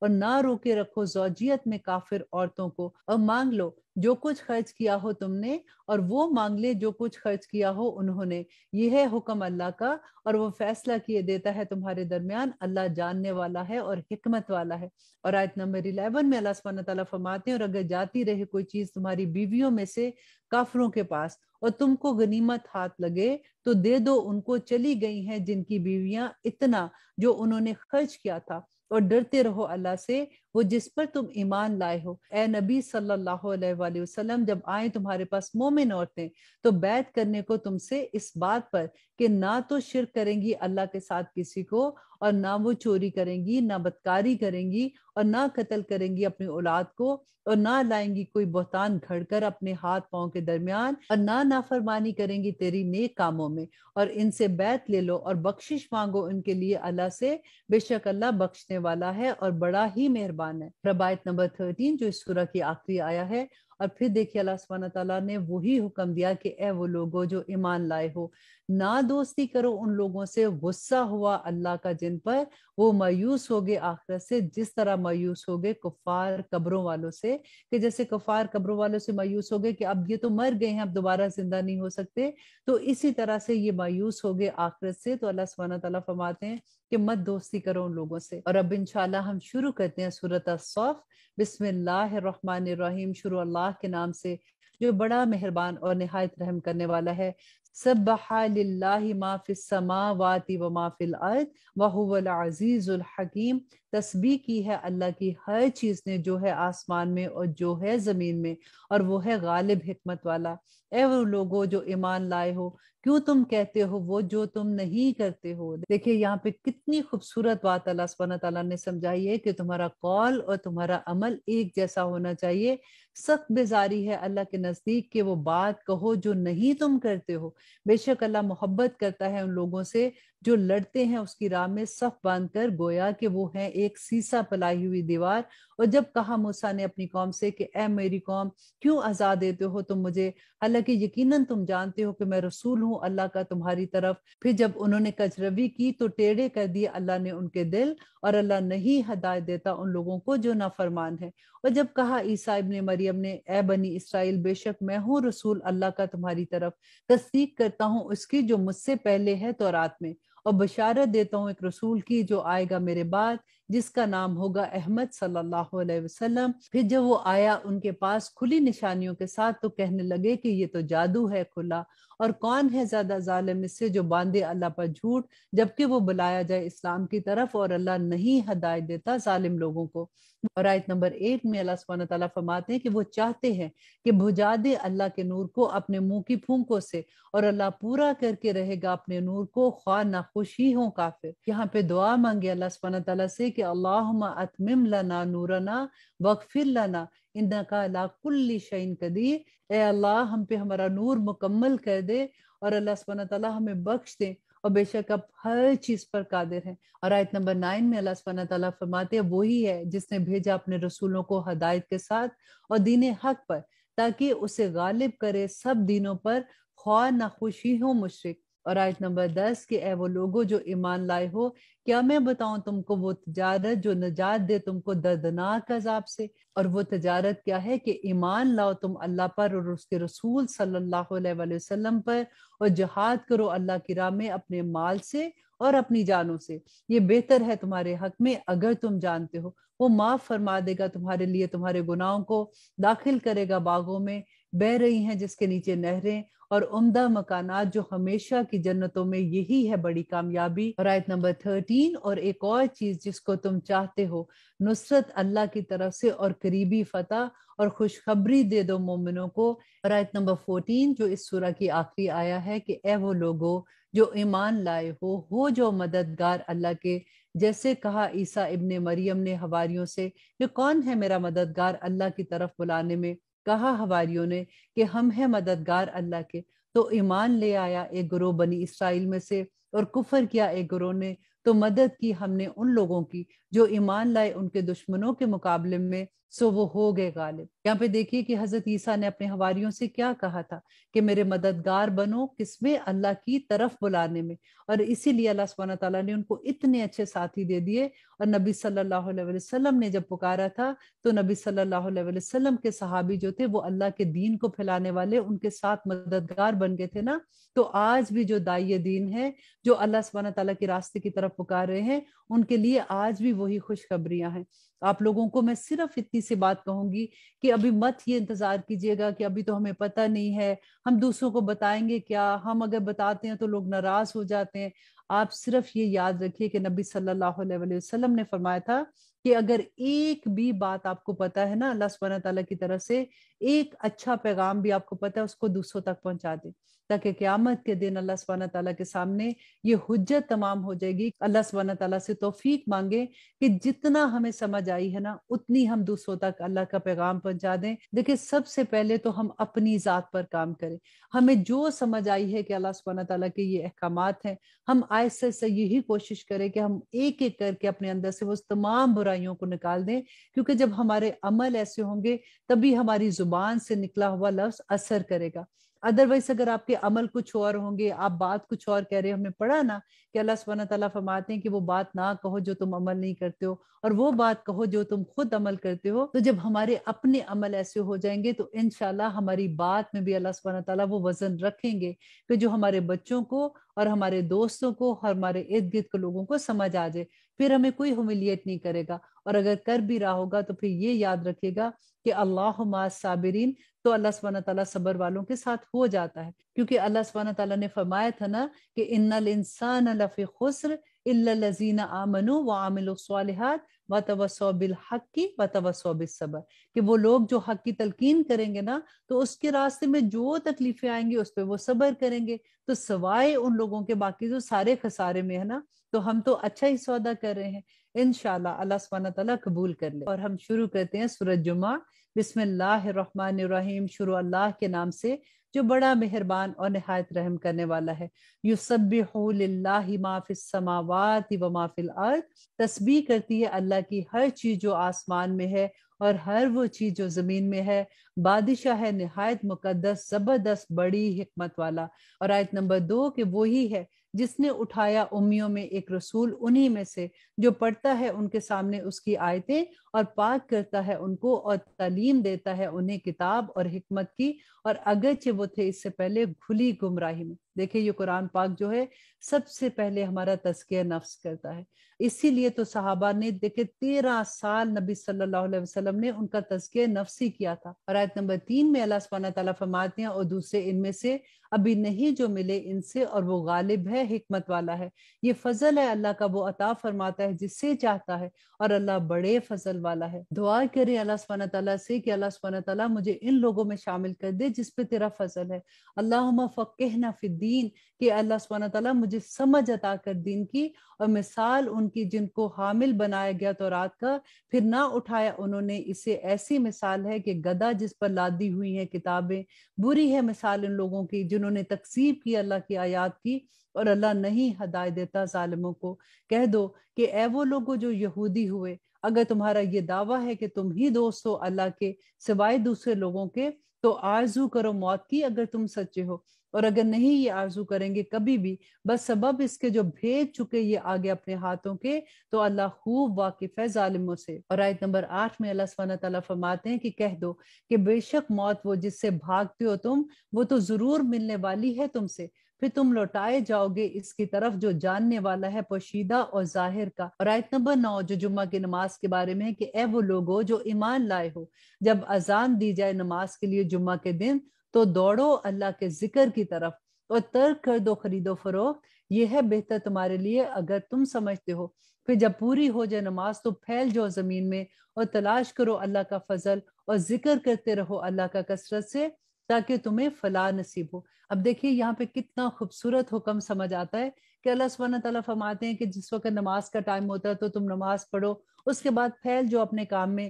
اور نہ روکے رکھو زوجیت میں کافر عورتوں کو، اور مانگ لو جو کچھ خرچ کیا ہو تم نے، اور وہ مانگ لے جو کچھ خرچ کیا ہو انہوں نے، یہ ہے حکم اللہ کا، اور وہ فیصلہ کیے دیتا ہے تمہارے درمیان، اللہ جاننے والا ہے اور حکمت والا ہے۔ اور آیت نمبر 11 میں اللہ سبحانہ تعالیٰ فرماتے ہیں، اور اگر جاتی رہے کوئی چیز تمہاری بیویوں میں سے کافروں کے پاس اور تم کو غنیمت ہاتھ لگے تو دے دو ان کو، چلی گئی ہیں جن کی بیویاں اتنا جو انہوں نے خرچ کیا تھا، اور ڈرتے رہو اللہ سے وہ جس پر تم ایمان لائے ہو۔ اے نبی صلی اللہ علیہ وآلہ وسلم، جب آئیں تمہارے پاس مومن عورتیں تو بیعت کرنے کو تم سے اس بات پر کہ نہ تو شرک کریں گی اللہ کے ساتھ کسی کو، اور نہ وہ چوری کریں گی، نہ بدکاری کریں گی، اور نہ قتل کریں گی اپنی اولاد کو، اور نہ لائیں گی کوئی بہتان گھڑ کر اپنے ہاتھ پاؤں کے درمیان، اور نہ نافرمانی کریں گی تیری نیک کاموں میں، اور ان سے بیعت لے لو اور بخشش مانگو ان کے لیے اللہ سے، بے شک اللہ بخشنے والا ہے اور بڑا ہی مہربان ہے۔ رب آیت نمبر 13 جو اس سورہ کی آخری آیا ہے، اور پھر دیکھیے اللہ سبحانہ تعالیٰ نے وہی حکم دیا کہ اے وہ لوگوں جو ایمان لائے ہو، نہ دوستی کرو ان لوگوں سے، غصہ ہوا اللہ کا جن پر، وہ مایوس ہوگے آخرت سے جس طرح مایوس ہوگے کفار قبروں والوں سے، کہ جیسے کفار قبروں والوں سے مایوس ہوگے کہ اب یہ تو مر گئے ہیں، اب دوبارہ زندہ نہیں ہو سکتے، تو اسی طرح سے یہ مایوس ہوگے آخرت سے۔ تو اللہ سبحانہ تعالیٰ فرماتے ہیں کہ مت دوستی کرو ان لوگوں سے۔ اور اب انشاءاللہ ہم شروع کرتے ہیں سورۃ الصف۔ بسم اللہ الرحمن الرحیم، شروع اللہ کے نام سے جو بڑا مہربان اور نہایت رحم کرنے والا ہے۔ سبح للہ ما فی السماوات و ما فی الارض وہو العزیز الحکیم، تسبیح کی ہے اللہ کی ہر چیز نے جو ہے آسمان میں اور جو ہے زمین میں، اور وہ ہے غالب حکمت والا۔ اے وہ لوگو جو ایمان لائے ہو، کیوں تم کہتے ہو وہ جو تم نہیں کرتے ہو۔ دیکھیں یہاں پہ کتنی خوبصورت بات اللہ سبحانہ تعالیٰ نے سمجھائی ہے کہ تمہارا قول اور تمہارا عمل ایک جیسا ہونا چاہیے۔ سخت بیزاری ہے اللہ کے نزدیک کہ وہ بات کہو جو نہیں تم کرتے ہو۔ بے شک اللہ محبت کرتا ہے ان لوگوں سے جو لڑتے ہیں اس کی راہ میں صف باندھ کر، گویا کہ وہ ہیں ایک سیسا پلائی ہوئی دیوار۔ اور جب کہا موسیٰ نے اپنی قوم سے کہ اے میری قوم، کیوں عزا دیتے ہو تم مجھے، حالانکہ یقیناً تم جانتے ہو کہ میں رسول ہوں اللہ کا تمہاری طرف۔ پھر جب انہوں نے کجروی کی تو ٹیڑھے کر دیے اللہ نے ان کے دل، اور اللہ نہیں ہدایت دیتا ان لوگوں کو جو نافرمان ہے۔ اور جب کہا عیسیٰ ابن مریم نے اے بنی اسرائیل، بے شک میں ہوں رسول اللہ کا تمہاری طرف، تصدیق کرتا ہوں اس کی جو مجھ سے پہلے ہے تورات میں، اور بشارت دیتا ہوں ایک رسول کی جو آئے گا میرے بعد، جس کا نام ہوگا احمد صلی اللہ علیہ وسلم۔ پھر جب وہ آیا ان کے پاس کھلی نشانیوں کے ساتھ تو کہنے لگے کہ یہ تو جادو ہے کھلا، اور کون ہے زیادہ ظالم اس سے جو باندھے اللہ پر جھوٹ، جبکہ وہ بلایا جائے اسلام کی طرف، اور اللہ نہیں ہدایت دیتا ظالم لوگوں کو۔ اور آیت نمبر 8 میں اللہ سبحانہ تعالیٰ فرماتے ہیں کہ وہ چاہتے ہیں کہ بجھا دے اللہ کے نور کو اپنے منہ کی پھونکوں سے، اور اللہ پورا کر کے رہے گا اپنے نور کو خواہ ناخوش ہی ہوں کافر۔ یہاں پہ دعا مانگے اللہ سبحانہ تعالیٰ سے کہ اللہم اتمم لنا نورنا واغفر لنا انک علی کل شیء قدیر، اے اللہ ہم پہ ہمارا نور مکمل کر دے، اور اللہ سبحانہ تعالیٰ ہمیں بخش دے، اور بے شک اب ہر چیز پر قادر ہے۔ اور آیت نمبر 9 میں اللہ سبحانہ تعالیٰ فرماتے ہیں وہی ہے جس نے بھیجا اپنے رسولوں کو ہدایت کے ساتھ اور دین حق پر، تاکہ اسے غالب کرے سب دینوں پر، خواہ نہ خوشی ہو مشرک۔ اور آیت نمبر 10 کہ اے وہ لوگوں جو ایمان لائے ہو، کیا میں بتاؤں تم کو وہ تجارت جو نجات دے تم کو دردناک عذاب سے؟ اور وہ تجارت کیا ہے کہ ایمان لاؤ تم اللہ پر اور اس کے رسول صلی اللہ علیہ وآلہ وسلم پر، اور جہاد کرو اللہ کی راہ میں اپنے مال سے اور اپنی جانوں سے، یہ بہتر ہے تمہارے حق میں اگر تم جانتے ہو۔ وہ معاف فرما دے گا تمہارے لیے تمہارے گناہوں کو، داخل کرے گا باغوں میں بہہ رہی ہیں جس کے نیچے نہریں، اور عمدہ مکانات جو ہمیشہ کی جنتوں میں، یہی ہے بڑی کامیابی۔ اور آیت نمبر 13 اور ایک اور چیز جس کو تم چاہتے ہو، نصرت اللہ کی طرف سے اور قریبی فتح، اور خوشخبری دے دو مومنوں کو۔ اور آیت نمبر 14 جو اس سورہ کی آخری آیا ہے کہ اے وہ لوگو جو ایمان لائے ہو جو مددگار اللہ کے، جیسے کہا عیسیٰ ابن مریم نے حواریوں سے کہ کون ہے میرا مددگار اللہ کی طرف بلانے میں؟ کہا حواریوں نے کہ ہم ہیں مددگار اللہ کے۔ تو ایمان لے آیا ایک گروہ بنی اسرائیل میں سے، اور کفر کیا ایک گروہ نے، تو مدد کی ہم نے ان لوگوں کی جو ایمان لائے ان کے دشمنوں کے مقابلے میں، سو وہ ہو گئے غالب۔ یہاں پہ دیکھیے کہ حضرت عیسیٰ نے اپنے حواریوں سے کیا کہا تھا کہ میرے مددگار بنو، کس میں؟ اللہ کی طرف بلانے میں۔ اور اسی لیے اللہ سبحانہ تعالیٰ نے ان کو اتنے اچھے ساتھی دے دیے، اور نبی صلی اللہ علیہ وسلم نے جب پکارا تھا تو نبی صلی اللہ علیہ وسلم کے صحابی جو تھے وہ اللہ کے دین کو پھیلانے والے ان کے ساتھ مددگار بن گئے تھے نا۔ تو آج بھی جو داعی دین ہے، جو اللہ سبحانہ تعالیٰ کے راستے کی طرف پکار رہے ہیں، ان کے لیے آج بھی وہی خوشخبریاں ہیں۔ آپ لوگوں کو میں صرف اتنی سی بات کہوں گی کہ ابھی مت یہ انتظار کیجیے گا کہ ابھی تو ہمیں پتہ نہیں ہے، ہم دوسروں کو بتائیں گے کیا، ہم اگر بتاتے ہیں تو لوگ ناراض ہو جاتے ہیں۔ آپ صرف یہ یاد رکھیے کہ نبی صلی اللہ علیہ وسلم نے فرمایا تھا کہ اگر ایک بھی بات آپ کو پتہ ہے نا اللہ سبحانہ تعالیٰ کی طرف سے، ایک اچھا پیغام بھی آپ کو پتہ ہے، اس کو دوسروں تک پہنچا دیں، تاکہ قیامت کے دن اللہ سبحانہ تعالیٰ کے سامنے یہ حجت تمام ہو جائے گی۔ اللہ سبحانہ تعالیٰ سے توفیق مانگے کہ جتنا ہمیں سمجھ آئی ہے نا اتنی ہم دوسروں تک اللہ کا پیغام پہنچا دیں۔ دیکھیں سب سے پہلے تو ہم اپنی ذات پر کام کریں، ہمیں جو سمجھ آئی ہے کہ اللہ سبحانہ تعالیٰ کے یہ احکامات ہیں، ہم آہستہ سے یہی کوشش کریں کہ ہم ایک ایک کر کے اپنے اندر سے وہ تمام برائیوں کو نکال دیں، کیونکہ جب ہمارے عمل ایسے ہوں گے تبھی ہماری زبان سے نکلا ہوا لفظ اثر کرے گا۔ ادروائز اگر آپ کے عمل کچھ اور ہوں گے، آپ بات کچھ اور کہہ رہے ہیں، ہم نے پڑھا نا کہ اللہ سبحانہ تعالیٰ فرماتے ہیں کہ وہ بات نہ کہو جو تم عمل نہیں کرتے ہو، اور وہ بات کہو جو تم خود عمل کرتے ہو۔ تو جب ہمارے اپنے عمل ایسے ہو جائیں گے تو انشاءاللہ ہماری بات میں بھی اللہ سبحانہ تعالیٰ وہ وزن رکھیں گے کہ جو ہمارے بچوں کو اور ہمارے دوستوں کو، ہمارے ارد گرد کے لوگوں کو سمجھ آ جائے، پھر ہمیں کوئی ہمیلیٹ نہیں کرے گا۔ اور اگر کر بھی رہا ہوگا تو پھر یہ یاد رکھے گا کہ اللہ مع الصابرین، تو اللہ سبحانہ تعالیٰ صبر والوں کے ساتھ ہو جاتا ہے، کیونکہ اللہ سبحانہ تعالیٰ نے فرمایا تھا نا کہ ان الانسان لفی خسر الا الذین آمنوا وعملوا الصالحات وتواصوا بالحق وتواصوا بالصبر، کہ وہ لوگ جو حق کی تلقین کریں گے نا تو اس کے راستے میں جو تکلیفیں آئیں گی اس پہ وہ صبر کریں گے، تو سوائے ان لوگوں کے باقی جو سارے خسارے میں ہے نا، تو ہم تو اچھا ہی سودا کر رہے ہیں۔ انشاءاللہ اللہ سبحانہ تعالیٰ قبول کر لے۔ اور ہم شروع کرتے ہیں سورۃ جمعہ۔ بسم اللہ الرحمن الرحیم، شروع اللہ کے نام سے جو بڑا مہربان اور نہایت رحم کرنے والا ہے۔ یسبح للہ ما فی السماوات و ما فی الارض، تسبیح کرتی ہے اللہ کی ہر چیز جو آسمان میں ہے اور ہر وہ چیز جو زمین میں ہے۔ بادشاہ ہے نہایت مقدس، زبردست، بڑی حکمت والا۔ اور آیت نمبر 2 کہ وہی ہے جس نے اٹھایا امیوں میں ایک رسول انہی میں سے جو پڑھتا ہے ان کے سامنے اس کی آیتیں اور پاک کرتا ہے ان کو اور تعلیم دیتا ہے انہیں کتاب اور حکمت کی، اور اگرچہ وہ تھے اس سے پہلے کھلی گمراہی میں۔ دیکھیں یہ قرآن پاک جو ہے سب سے پہلے ہمارا تزکیہ نفس کرتا ہے، اسی لیے تو صحابہ نے دیکھے 13 سال نبی صلی اللہ علیہ وسلم نے ان کا تزکیہ نفسی کیا تھا۔ اور آیت نمبر 3 میں اللہ سبحانہ تعالیٰ فرماتے ہیں اور دوسرے ان میں سے ابھی نہیں جو ملے ان سے، اور وہ غالب ہے، حکمت والا ہے۔ یہ فضل ہے اللہ کا، وہ عطا فرماتا ہے جس سے چاہتا ہے، اور اللہ بڑے فضل والا ہے۔ دعا کریں اللہ سبحانہ تعالیٰ سے کہ اللہ سبحانہ تعالیٰ مجھے ان لوگوں میں شامل کر دے جس پہ تیرا فضل ہے۔ اللہم فقہنا فی الدین، کہ اللہ سبحانہ تعالیٰ مجھے سمجھ عطا کر دین کی، اور مثال ان کی جن کو حامل بنایا گیا تورات کا، پھر نہ اٹھایا انہوں نے اسے، ایسی مثال ہے کہ گدھا جس پر لادی ہوئی ہیں کتابیں۔ بری ہے مثال ان لوگوں کی جنہوں نے تکذیب کی اللہ کی آیات کی، اور اللہ نہیں ہدایت دیتا ظالموں کو۔ کہہ دو کہ اے وہ لوگوں جو یہودی ہوئے، اگر تمہارا یہ دعویٰ ہے کہ تم ہی دوست ہو اللہ کے سوائے دوسرے لوگوں کے، تو آرزو کرو موت کی اگر تم سچے ہو، اور اگر نہیں یہ آرزو کریں گے کبھی بھی، بس سبب اس کے جو بھیج چکے یہ آگے اپنے ہاتھوں کے، تو اللہ خوب واقف ہے ظالموں سے۔ اور آیت نمبر 8 میں اللہ سبحانہ تعالیٰ فرماتے ہیں کہ کہہ دو کہ بے شک موت وہ جس سے بھاگتے ہو تم، وہ تو ضرور ملنے والی ہے تم سے، پھر تم لوٹائے جاؤ گے اس کی طرف جو جاننے والا ہے پوشیدہ اور ظاہر کا۔ اور آیت نمبر 9 جو جمعہ کی نماز کے بارے میں ہے کہ اے وہ لوگو جو ایمان لائے ہو، جب اذان دی جائے نماز کے لیے جمعہ کے دن تو دوڑو اللہ کے ذکر کی طرف، اور ترک کر دو خرید و فروخت، یہ ہے بہتر تمہارے لیے اگر تم سمجھتے ہو۔ پھر جب پوری ہو جائے نماز تو پھیل جاؤ زمین میں اور تلاش کرو اللہ کا فضل، اور ذکر کرتے رہو اللہ کا کثرت سے تاکہ تمہیں فلاح نصیب ہو۔ اب دیکھیے یہاں پہ کتنا خوبصورت حکم سمجھ آتا ہے کہ اللہ سبحانہ تعالیٰ فرماتے ہیں کہ جس وقت نماز کا ٹائم ہوتا ہے تو تم نماز پڑھو، اس کے بعد پھیل جو اپنے کام میں،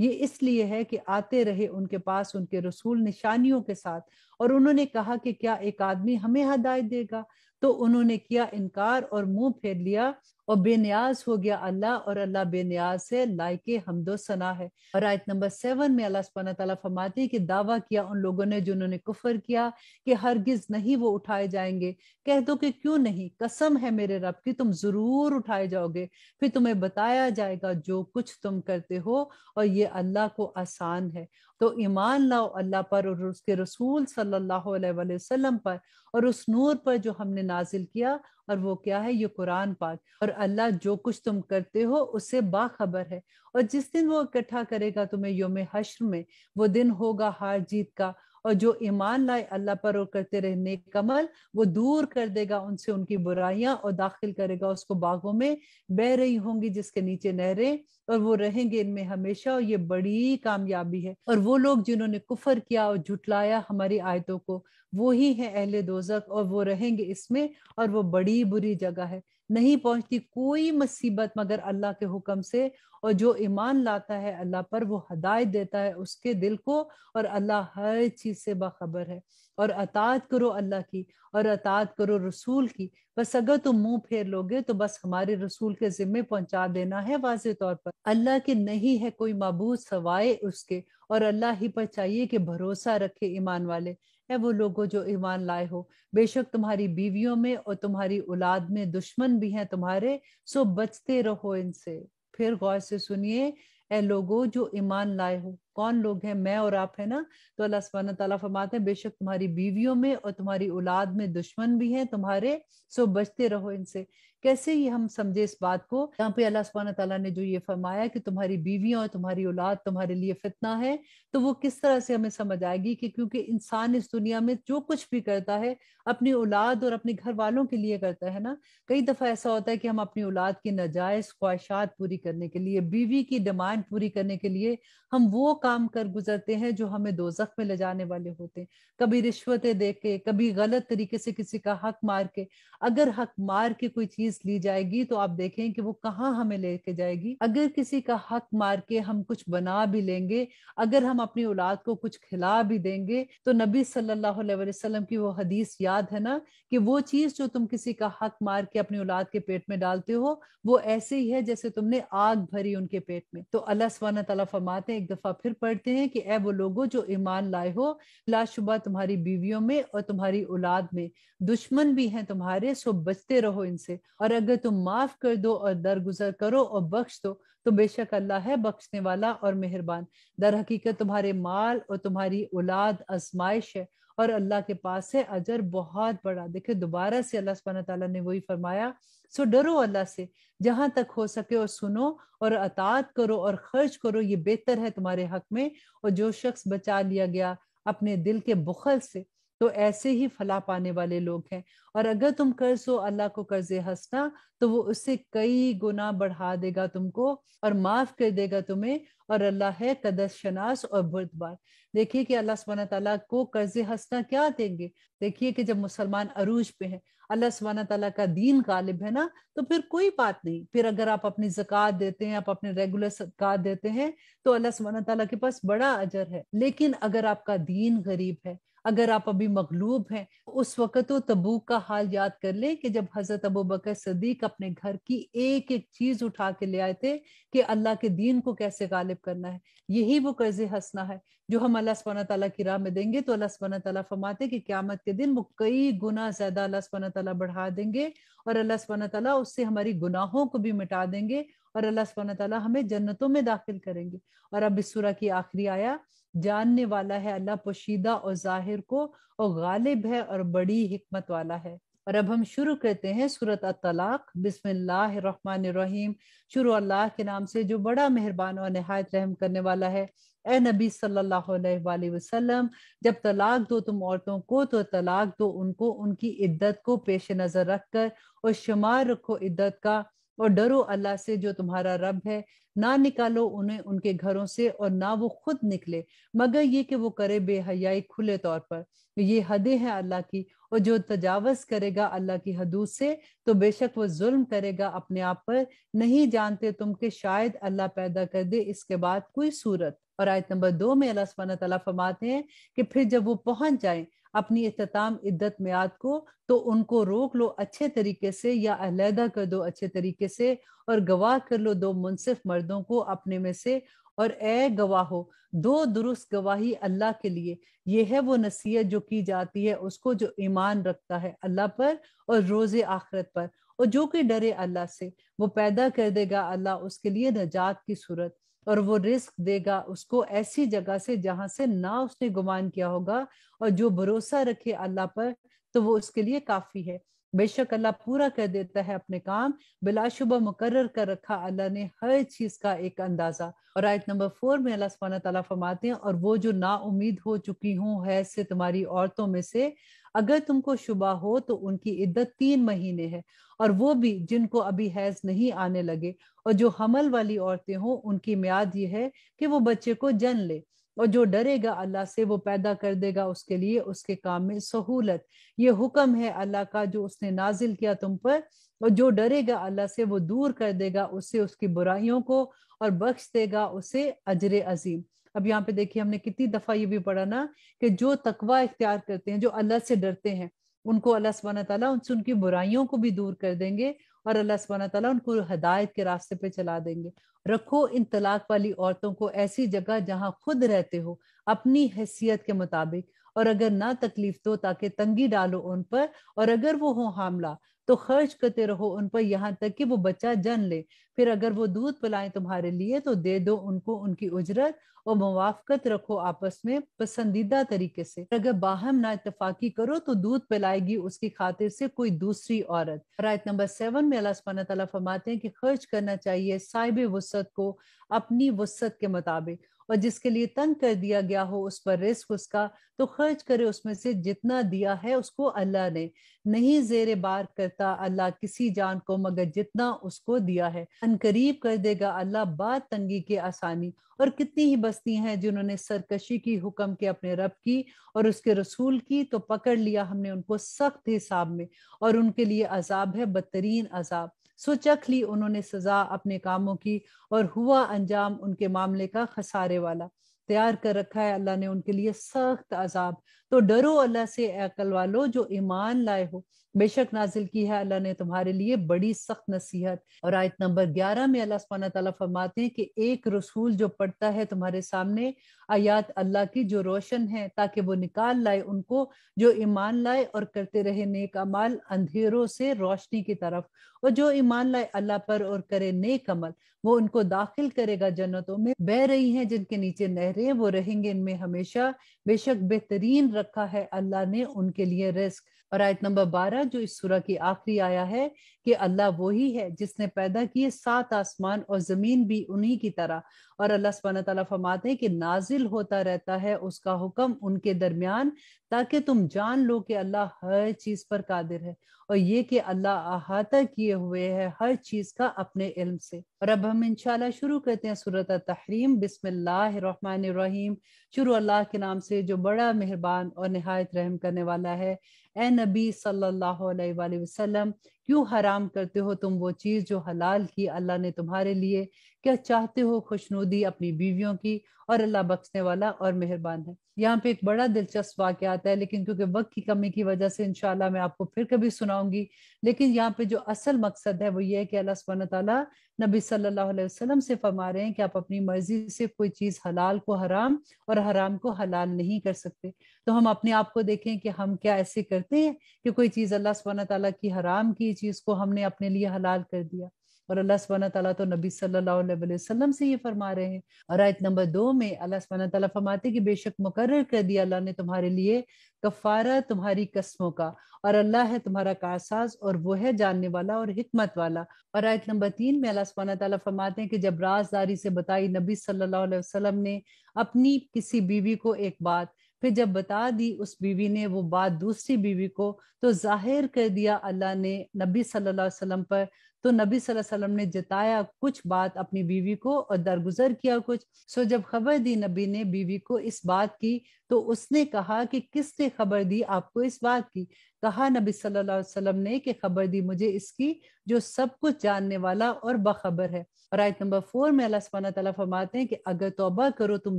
یہ اس لیے ہے کہ آتے رہے ان کے پاس ان کے رسول نشانیوں کے ساتھ، اور انہوں نے کہا کہ کیا ایک آدمی ہمیں ہدایت دے گا؟ تو انہوں نے کیا انکار اور منہ پھیر لیا، اور بے نیاز ہو گیا اللہ، اور اللہ بے نیاز ہے، لائق حمد و ثنا ہے۔ اور آیت نمبر 7 میں اللہ سبحانہ تعالیٰ فرماتے ہیں کہ دعویٰ کیا ان لوگوں نے جنہوں نے کفر کیا کہ ہرگز نہیں وہ اٹھائے جائیں گے۔ کہہ دو کہ کیوں نہیں، قسم ہے میرے رب کی تم ضرور اٹھائے جاؤ گے، پھر تمہیں بتایا جائے گا جو کچھ تم کرتے ہو، اور یہ اللہ کو آسان ہے۔ تو ایمان لاؤ اللہ پر اور اس کے رسول صلی اللہ علیہ وآلہ وسلم پر، اور اس نور پر جو ہم نے نازل کیا، اور وہ کیا ہے؟ یہ قرآن پاک، اور اللہ جو کچھ تم کرتے ہو اس سے باخبر ہے۔ اور جس دن وہ اکٹھا کرے گا تمہیں یوم حشر میں، وہ دن ہوگا ہار جیت کا، اور جو ایمان لائے اللہ پر اور کرتے رہے نیک عمل، وہ دور کر دے گا ان سے ان کی برائیاں، اور داخل کرے گا اس کو باغوں میں بہ رہی ہوں گی جس کے نیچے نہریں، اور وہ رہیں گے ان میں ہمیشہ، اور یہ بڑی کامیابی ہے۔ اور وہ لوگ جنہوں نے کفر کیا اور جھٹلایا ہماری آیتوں کو، وہی ہیں اہل دوزخ، اور وہ رہیں گے اس میں، اور وہ بڑی بری جگہ ہے۔ نہیں پہنچتی کوئی مصیبت مگر اللہ کے حکم سے، اور جو ایمان لاتا ہے اللہ پر وہ ہدایت دیتا ہے اس کے دل کو، اور اللہ ہر چیز سے باخبر ہے۔ اور اطاعت کرو اللہ کی، اور اطاعت کرو رسول کی، بس اگر تم منہ پھیر لوگے تو بس ہمارے رسول کے ذمے پہنچا دینا ہے واضح طور پر۔ اللہ کے نہیں ہے کوئی معبود سوائے اس کے، اور اللہ ہی پر چاہیے کہ بھروسہ رکھے ایمان والے۔ اے وہ لوگوں جو ایمان لائے ہو، بے شک تمہاری بیویوں میں اور تمہاری اولاد میں دشمن بھی ہیں تمہارے، سو بچتے رہو ان سے۔ پھر غور سے سنیے، اے لوگوں جو ایمان لائے ہو، کون لوگ ہیں؟ میں اور آپ ہے نا؟ تو اللہ سبحانہ تعالیٰ فرماتے ہیں بے شک تمہاری بیویوں میں اور تمہاری اولاد میں دشمن بھی ہیں تمہارے، سو بچتے رہو ان سے۔ کیسے یہ ہم سمجھے اس بات کو؟ یہاں پہ اللہ سبحانہ تعالیٰ نے جو یہ فرمایا کہ تمہاری بیویوں اور تمہاری اولاد تمہارے لیے فتنہ ہے، تو وہ کس طرح سے ہمیں سمجھ آئے گی کہ کیونکہ انسان اس دنیا میں جو کچھ بھی کرتا ہے اپنی اولاد اور اپنے گھر والوں کے لیے کرتا ہے نا۔ کئی دفعہ ایسا ہوتا ہے کہ ہم اپنی اولاد کی ناجائز خواہشات پوری کرنے کے لیے، بیوی کی ڈیمانڈ پوری کرنے کے لیے ہم وہ کام کر گزرتے ہیں جو ہمیں دوزخ میں لے جانے والے ہوتے ہیں۔ کبھی رشوتیں دے کے، کبھی غلط طریقے سے کسی کا حق مار کے۔ اگر حق مار کے کوئی چیز لی جائے گی تو آپ دیکھیں کہ وہ کہاں ہمیں لے کے جائے گی۔ اگر کسی کا حق مار کے ہم کچھ بنا بھی لیں گے، اگر ہم اپنی اولاد کو کچھ کھلا بھی دیں گے، تو نبی صلی اللہ علیہ وسلم کی وہ حدیث یاد ہے نا کہ وہ چیز جو تم کسی کا حق مار کے اپنی اولاد کے پیٹ میں ڈالتے ہو، وہ ایسے ہی ہے جیسے تم نے آگ بھری ان کے پیٹ میں۔ تو اللہ سبحانہ تعالیٰ فرماتے ہیں، ایک دفعہ پھر پڑھتے ہیں کہ اے وہ لوگوں جو ایمان لائے ہو، لا شبہ تمہاری بیویوں میں اور تمہاری اولاد میں دشمن بھی ہیں تمہارے، سو بچتے رہو ان سے، اور اگر تم معاف کر دو اور درگزر کرو اور بخش دو تو بے شک اللہ ہے بخشنے والا اور مہربان۔ در حقیقت تمہارے مال اور تمہاری اولاد آزمائش ہے، اور اللہ کے پاس ہے اجر بہت بڑا۔ دیکھیں دوبارہ سے اللہ سبحانہ تعالیٰ نے وہی فرمایا، سو ڈرو اللہ سے جہاں تک ہو سکے، اور سنو اور اطاعت کرو اور خرچ کرو، یہ بہتر ہے تمہارے حق میں۔ اور جو شخص بچا لیا گیا اپنے دل کے بخل سے تو ایسے ہی فلاح پانے والے لوگ ہیں۔ اور اگر تم قرض ہو اللہ کو قرض حسنہ، تو وہ اس سے کئی گنا بڑھا دے گا تم کو اور معاف کر دے گا تمہیں، اور اللہ ہے قدر شناس اور بردبار۔ دیکھیے کہ اللہ سبحانہ تعالیٰ کو قرض حسنہ کیا دیں گے؟ دیکھیے کہ جب مسلمان عروج پہ ہیں، اللہ سبحانہ تعالیٰ کا دین غالب ہے نا، تو پھر کوئی بات نہیں۔ پھر اگر آپ اپنی زکوٰۃ دیتے ہیں، آپ اپنے ریگولر صدقات دیتے ہیں، تو اللہ سبحانہ تعالیٰ کے پاس بڑا اجر ہے۔ لیکن اگر آپ کا دین غریب ہے، اگر آپ ابھی مغلوب ہیں، اس وقت تو تبوک کا حال یاد کر لیں کہ جب حضرت ابوبکر صدیق اپنے گھر کی ایک ایک چیز اٹھا کے لے آئے تھے کہ اللہ کے دین کو کیسے غالب کرنا ہے۔ یہی وہ قرض حسنہ ہے جو ہم اللہ سبحانہ تعالیٰ کی راہ میں دیں گے، تو اللہ سبحانہ تعالیٰ فرماتے کہ قیامت کے دن وہ کئی گنا زیادہ اللہ سبحانہ تعالیٰ بڑھا دیں گے، اور اللہ سبحانہ تعالیٰ اس سے ہماری گناہوں کو بھی مٹا دیں گے، اور اللہ سبحانہ تعالیٰ ہمیں جنتوں میں داخل کریں گے۔ اور اب اس سورہ کی آخری آیا، جاننے والا ہے اللہ پوشیدہ اور ظاہر کو، اور غالب ہے اور بڑی حکمت والا ہے۔ اور اب ہم شروع کرتے ہیں سورۃ الطلاق۔ بسم اللہ الرحمن الرحیم، شروع اللہ کے نام سے جو بڑا مہربان اور نہایت رحم کرنے والا ہے۔ اے نبی صلی اللہ علیہ وآلہ وسلم، جب طلاق دو تم عورتوں کو تو طلاق دو ان کو ان کی عدت کو پیش نظر رکھ کر، اور شمار رکھو عدت کا، اور ڈرو اللہ سے جو تمہارا رب ہے، نہ نکالو انہیں ان کے گھروں سے اور نہ وہ خود نکلے، مگر یہ کہ وہ کرے بے حیائی کھلے طور پر۔ یہ حدیں ہیں اللہ کی، اور جو تجاوز کرے گا اللہ کی حدود سے تو بے شک وہ ظلم کرے گا اپنے آپ پر۔ نہیں جانتے تم کہ شاید اللہ پیدا کر دے اس کے بعد کوئی صورت۔ اور آیت نمبر 2 میں اللہ سبحانہ تعالیٰ فرماتے ہیں کہ پھر جب وہ پہنچ جائیں اپنی اختتام عدت میعاد کو تو ان کو روک لو اچھے طریقے سے یا علیحدہ کر دو اچھے طریقے سے، اور گواہ کر لو 2 منصف مردوں کو اپنے میں سے، اور اے گواہو دو درست گواہی اللہ کے لیے۔ یہ ہے وہ نصیحت جو کی جاتی ہے اس کو جو ایمان رکھتا ہے اللہ پر اور روز آخرت پر، اور جو کہ ڈرے اللہ سے۔ وہ پیدا کر دے گا اللہ اس کے لیے نجات کی صورت، اور وہ رزق دے گا اس کو ایسی جگہ سے جہاں سے نہ اس نے گمان کیا ہوگا، اور جو بھروسہ رکھے اللہ پر تو وہ اس کے لیے کافی ہے۔ بے شک اللہ پورا کر دیتا ہے اپنے کام، بلا شبہ مقرر کر رکھا اللہ نے ہر چیز کا ایک اندازہ۔ اور آیت نمبر 4 میں اللہ سبحانہ تعالیٰ فرماتے ہیں، اور وہ جو نا امید ہو چکی ہوں حیض سے تمہاری عورتوں میں سے، اگر تم کو شبہ ہو تو ان کی عدت 3 مہینے ہے، اور وہ بھی جن کو ابھی حیض نہیں آنے لگے، اور جو حمل والی عورتیں ہوں ان کی میعاد یہ ہے کہ وہ بچے کو جن لے۔ اور جو ڈرے گا اللہ سے وہ پیدا کر دے گا اس کے لیے اس کے کام میں سہولت۔ یہ حکم ہے اللہ کا جو اس نے نازل کیا تم پر، اور جو ڈرے گا اللہ سے وہ دور کر دے گا اس سے اس کی برائیوں کو، اور بخش دے گا اسے اجر عظیم۔ اب یہاں پہ دیکھیے ہم نے کتنی دفعہ یہ بھی پڑھا نا کہ جو تقوی اختیار کرتے ہیں، جو اللہ سے ڈرتے ہیں، ان کو اللہ سبحانہ تعالیٰ ان سے ان کی برائیوں کو بھی دور کر دیں گے، اور اللہ سبحانہ تعالیٰ ان کو ہدایت کے راستے پہ چلا دیں گے۔ رکھو ان طلاق والی عورتوں کو ایسی جگہ جہاں خود رہتے ہو اپنی حیثیت کے مطابق، اور اگر نہ تکلیف دو تاکہ تنگی ڈالو ان پر، اور اگر وہ ہوں حاملہ تو خرچ کرتے رہو ان پر یہاں تک کہ وہ بچہ جن لے۔ پھر اگر وہ دودھ پلائیں تمہارے لیے تو دے دو ان کو ان کی اجرت، اور موافقت رکھو آپس میں پسندیدہ طریقے سے۔ اگر باہم نہ اتفاقی کرو تو دودھ پلائے گی اس کی خاطر سے کوئی دوسری عورت۔ آیت نمبر 7 میں اللہ سبحانہ تعالیٰ فرماتے ہیں کہ خرچ کرنا چاہیے صاحب وسعت کو اپنی وسعت کے مطابق، اور جس کے لیے تنگ کر دیا گیا ہو اس پر رزق اس کا تو خرچ کرے اس میں سے جتنا دیا ہے اس کو اللہ نے۔ نہیں زیر بار کرتا اللہ کسی جان کو مگر جتنا اس کو دیا ہے۔ ان قریب کر دے گا اللہ بعد تنگی کے آسانی۔ اور کتنی ہی بستی ہیں جنہوں نے سرکشی کی حکم کے اپنے رب کی اور اس کے رسول کی، تو پکڑ لیا ہم نے ان کو سخت حساب میں، اور ان کے لیے عذاب ہے بدترین عذاب۔ سو چکھ لی انہوں نے سزا اپنے کاموں کی، اور ہوا انجام ان کے معاملے کا خسارے والا۔ تیار کر رکھا ہے اللہ نے ان کے لیے سخت عذاب۔ تو ڈرو اللہ سے اے عقل والو جو ایمان لائے ہو، بے شک نازل کی ہے اللہ نے تمہارے لیے بڑی سخت نصیحت۔ اور آیت نمبر 11 میں اللہ سبحانہ تعالیٰ فرماتے ہیں کہ ایک رسول جو پڑھتا ہے تمہارے سامنے آیات اللہ کی جو روشن ہے، تاکہ وہ نکال لائے ان کو جو ایمان لائے اور کرتے رہے نیک اعمال اندھیروں سے روشنی کی طرف، اور جو ایمان لائے اللہ پر اور کرے نیک عمل وہ ان کو داخل کرے گا جنتوں میں بہ رہی ہیں جن کے نیچے نہریں، وہ رہیں گے ان میں ہمیشہ۔ بے شک بہترین رکھا ہے اللہ نے ان کے لیے رزق۔ اور آیت نمبر 12 جو اس سورہ کی آخری آیا ہے کہ اللہ وہی ہے جس نے پیدا کیے 7 آسمان اور زمین بھی انہی کی طرح، اور اللہ سبحانہ تعالیٰ فرماتے ہیں کہ نازل ہوتا رہتا ہے اس کا حکم ان کے درمیان، تاکہ تم جان لو کہ اللہ ہر چیز پر قادر ہے، اور یہ کہ اللہ احاطہ کیے ہوئے ہے ہر چیز کا اپنے علم سے۔ اور اب ہم انشاءاللہ شروع کرتے ہیں سورۃ التحریم۔ بسم اللہ الرحمن الرحیم۔ شروع اللہ کے نام سے جو بڑا مہربان اور نہایت رحم کرنے والا ہے۔ اے نبی صلی اللہ علیہ وآلہ وسلم، کیوں حرام کرتے ہو تم وہ چیز جو حلال کی اللہ نے تمہارے لیے؟ کیا چاہتے ہو خوشنودی اپنی بیویوں کی؟ اور اللہ بخشنے والا اور مہربان ہے۔ یہاں پہ ایک بڑا دلچسپ واقعہ آتا ہے، لیکن کیونکہ وقت کی کمی کی وجہ سے انشاءاللہ میں آپ کو پھر کبھی سناؤں گی۔ لیکن یہاں پہ جو اصل مقصد ہے وہ یہ ہے کہ اللہ سبحانہ تعالیٰ نبی صلی اللہ علیہ وسلم سے فرما رہے ہیں کہ آپ اپنی مرضی سے کوئی چیز حلال کو حرام اور حرام کو حلال نہیں کر سکتے۔ تو ہم اپنے آپ کو دیکھیں کہ ہم کیا ایسے کرتے ہیں کہ کوئی چیز اللہ سبحانہ تعالیٰ کی حرام کی چیز کو ہم نے اپنے لیے حلال کر دیا، اور اللہ سبحانہ تعالیٰ تو نبی صلی اللہ علیہ وسلم سے یہ فرما رہے ہیں۔ اور آیت نمبر 2 میں اللہ سبحانہ تعالیٰ فرماتے ہیں کہ بے شک مقرر کر دیا اللہ نے تمہارے لیے کفارہ تمہاری قسموں کا، اور اللہ ہے تمہارا کارساز اور وہ ہے جاننے والا اور حکمت والا۔ اور آیت نمبر 3 میں اللہ سبحانہ تعالیٰ فرماتے ہیں کہ جب رازداری سے بتائی نبی صلی اللہ علیہ وسلم نے اپنی کسی بیوی کو ایک بات، پھر جب بتا دی اس بیوی نے وہ بات دوسری بیوی کو، تو ظاہر کر دیا اللہ نے نبی صلی اللہ علیہ وسلم پر تو نبی صلی اللہ علیہ وسلم نے جتایا کچھ بات اپنی بیوی کو اور درگزر کیا کچھ. سو جب خبر دی نبی نے بیوی کو اس بات کی تو اس نے کہا کہ کس نے خبر دی آپ کو اس بات کی؟ کہا نبی صلی اللہ علیہ وسلم نے کہ خبر دی مجھے اس کی جو سب کچھ جاننے والا اور باخبر ہے. اور آیت نمبر 4 میں اللہ سبحانہ تعالیٰ فرماتے ہیں کہ اگر توبہ کرو تم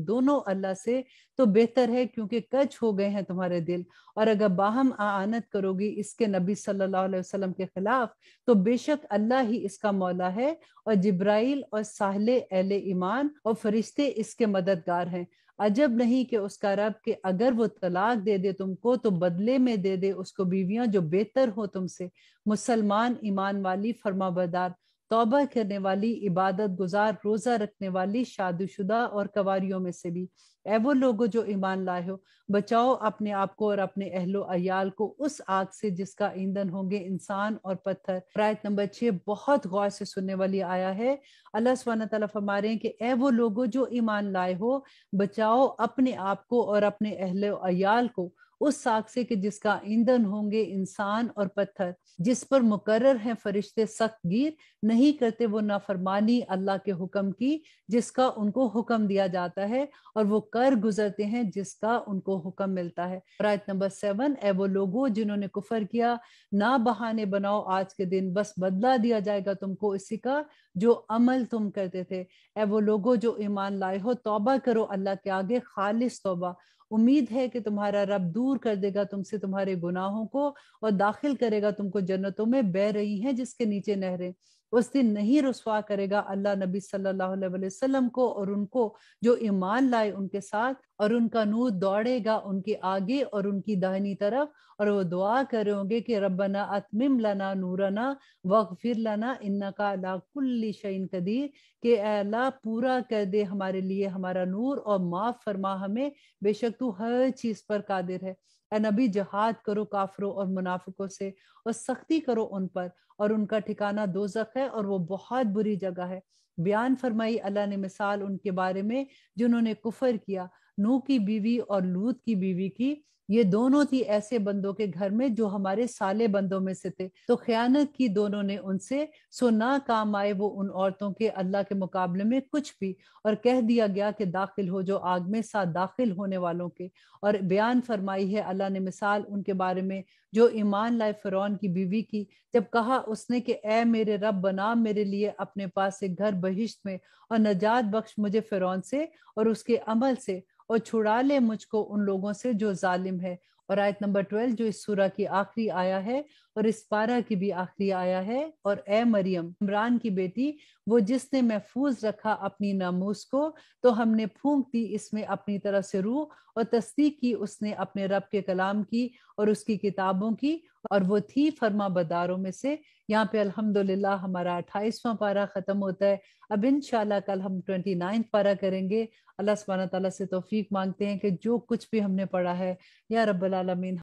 دونوں اللہ سے تو بہتر ہے کیونکہ کچ ہو گئے ہیں تمہارے دل، اور اگر باہم اعانت کرو گی اس کے نبی صلی اللہ علیہ وسلم کے خلاف تو بے شک اللہ ہی اس کا مولا ہے، اور جبرائیل اور ساحل اہل ایمان اور فرشتے اس کے مددگار ہیں. عجب نہیں کہ اس کا رب کہ اگر وہ طلاق دے دے تم کو تو بدلے میں دے دے اس کو بیویاں جو بہتر ہو تم سے، مسلمان ایمان والی فرما بردار توبہ کرنے والی عبادت گزار روزہ رکھنے والی شادی شدہ اور کنواریوں میں سے بھی. اے وہ لوگوں جو ایمان لائے ہو بچاؤ اپنے آپ کو اور اپنے اہل و عیال کو اس آگ سے جس کا ایندھن ہوں گے انسان اور پتھر. آیت نمبر 6 بہت غور سے سننے والی آیا ہے. اللہ سبحانہ تعالیٰ فرما رہے ہیں کہ اے وہ لوگوں جو ایمان لائے ہو بچاؤ اپنے آپ کو اور اپنے اہل و عیال کو اس آگ سے کہ جس کا ایندھن ہوں گے انسان اور پتھر، جس پر مقرر ہیں فرشتے سخت گیر، نہیں کرتے وہ نافرمانی اللہ کے حکم کی جس کا ان کو حکم دیا جاتا ہے، اور وہ کر گزرتے ہیں جس کا ان کو حکم ملتا ہے. آیت نمبر 7 اے وہ لوگوں جنہوں نے کفر کیا نہ بہانے بناؤ آج کے دن، بس بدلہ دیا جائے گا تم کو اسی کا جو عمل تم کرتے تھے. اے وہ لوگوں جو ایمان لائے ہو توبہ کرو اللہ کے آگے خالص توبہ. امید ہے کہ تمہارا رب دور کر دے گا تم سے تمہارے گناہوں کو اور داخل کرے گا تم کو جنتوں میں بہ رہی ہیں جس کے نیچے نہریں. اس دن نہیں رسوا کرے گا اللہ نبی صلی اللہ علیہ وسلم کو اور ان کو جو ایمان لائے ان کے ساتھ، اور ان کا نور دوڑے گا ان کے آگے اور ان کی داہنی طرف، اور وہ دعا کر رہے ہوں گے کہ ربنا اتمم لنا نورنا واغفر لنا انک علی کل شیء قدیر، کہ اے اللہ پورا کر دے ہمارے لیے ہمارا نور اور معاف فرما ہمیں، بے شک تو ہر چیز پر قادر ہے. اے نبی جہاد کرو کافروں اور منافقوں سے اور سختی کرو ان پر، اور ان کا ٹھکانہ دوزخ ہے اور وہ بہت بری جگہ ہے. بیان فرمائی اللہ نے مثال ان کے بارے میں جنہوں نے کفر کیا، نوح کی بیوی اور لوط کی بیوی کی. یہ دونوں تھی ایسے بندوں کے گھر میں جو ہمارے صالح بندوں میں سے تھے، تو خیانت کی دونوں نے ان سے، سو نہ کام آئے وہ ان عورتوں کے اللہ کے مقابلے میں کچھ بھی، اور کہہ دیا گیا کہ داخل ہو جو آگ میں ساتھ داخل ہونے والوں کے. اور بیان فرمائی ہے اللہ نے مثال ان کے بارے میں جو ایمان لائے فرعون کی بیوی کی، جب کہا اس نے کہ اے میرے رب بنا میرے لیے اپنے پاس ایک گھر بہشت میں اور نجات بخش مجھے فرعون سے اور اس کے عمل سے، اور چھڑا لے مجھ کو ان لوگوں سے جو ظالم ہے. اور آیت نمبر 12 جو اس سورہ کی آخری آیا ہے اور اس پارہ کی بھی آخری آیا ہے. اور اے مریم عمران کی بیٹی، وہ جس نے محفوظ رکھا اپنی ناموس کو تو ہم نے پھونک دی اس میں اپنی طرف سے روح، اور تصدیق کی اس نے اپنے رب کے کلام کی اور اس کی کتابوں کی، اور وہ تھی فرما بداروں میں سے. یہاں پہ الحمدللہ ہمارا 28واں پارہ ختم ہوتا ہے. اب انشاءاللہ کل ہم 29 پارہ کریں گے. اللہ سبحانہ تعالیٰ سے توفیق مانگتے ہیں کہ جو کچھ بھی ہم نے پڑھا ہے یا رب العالمین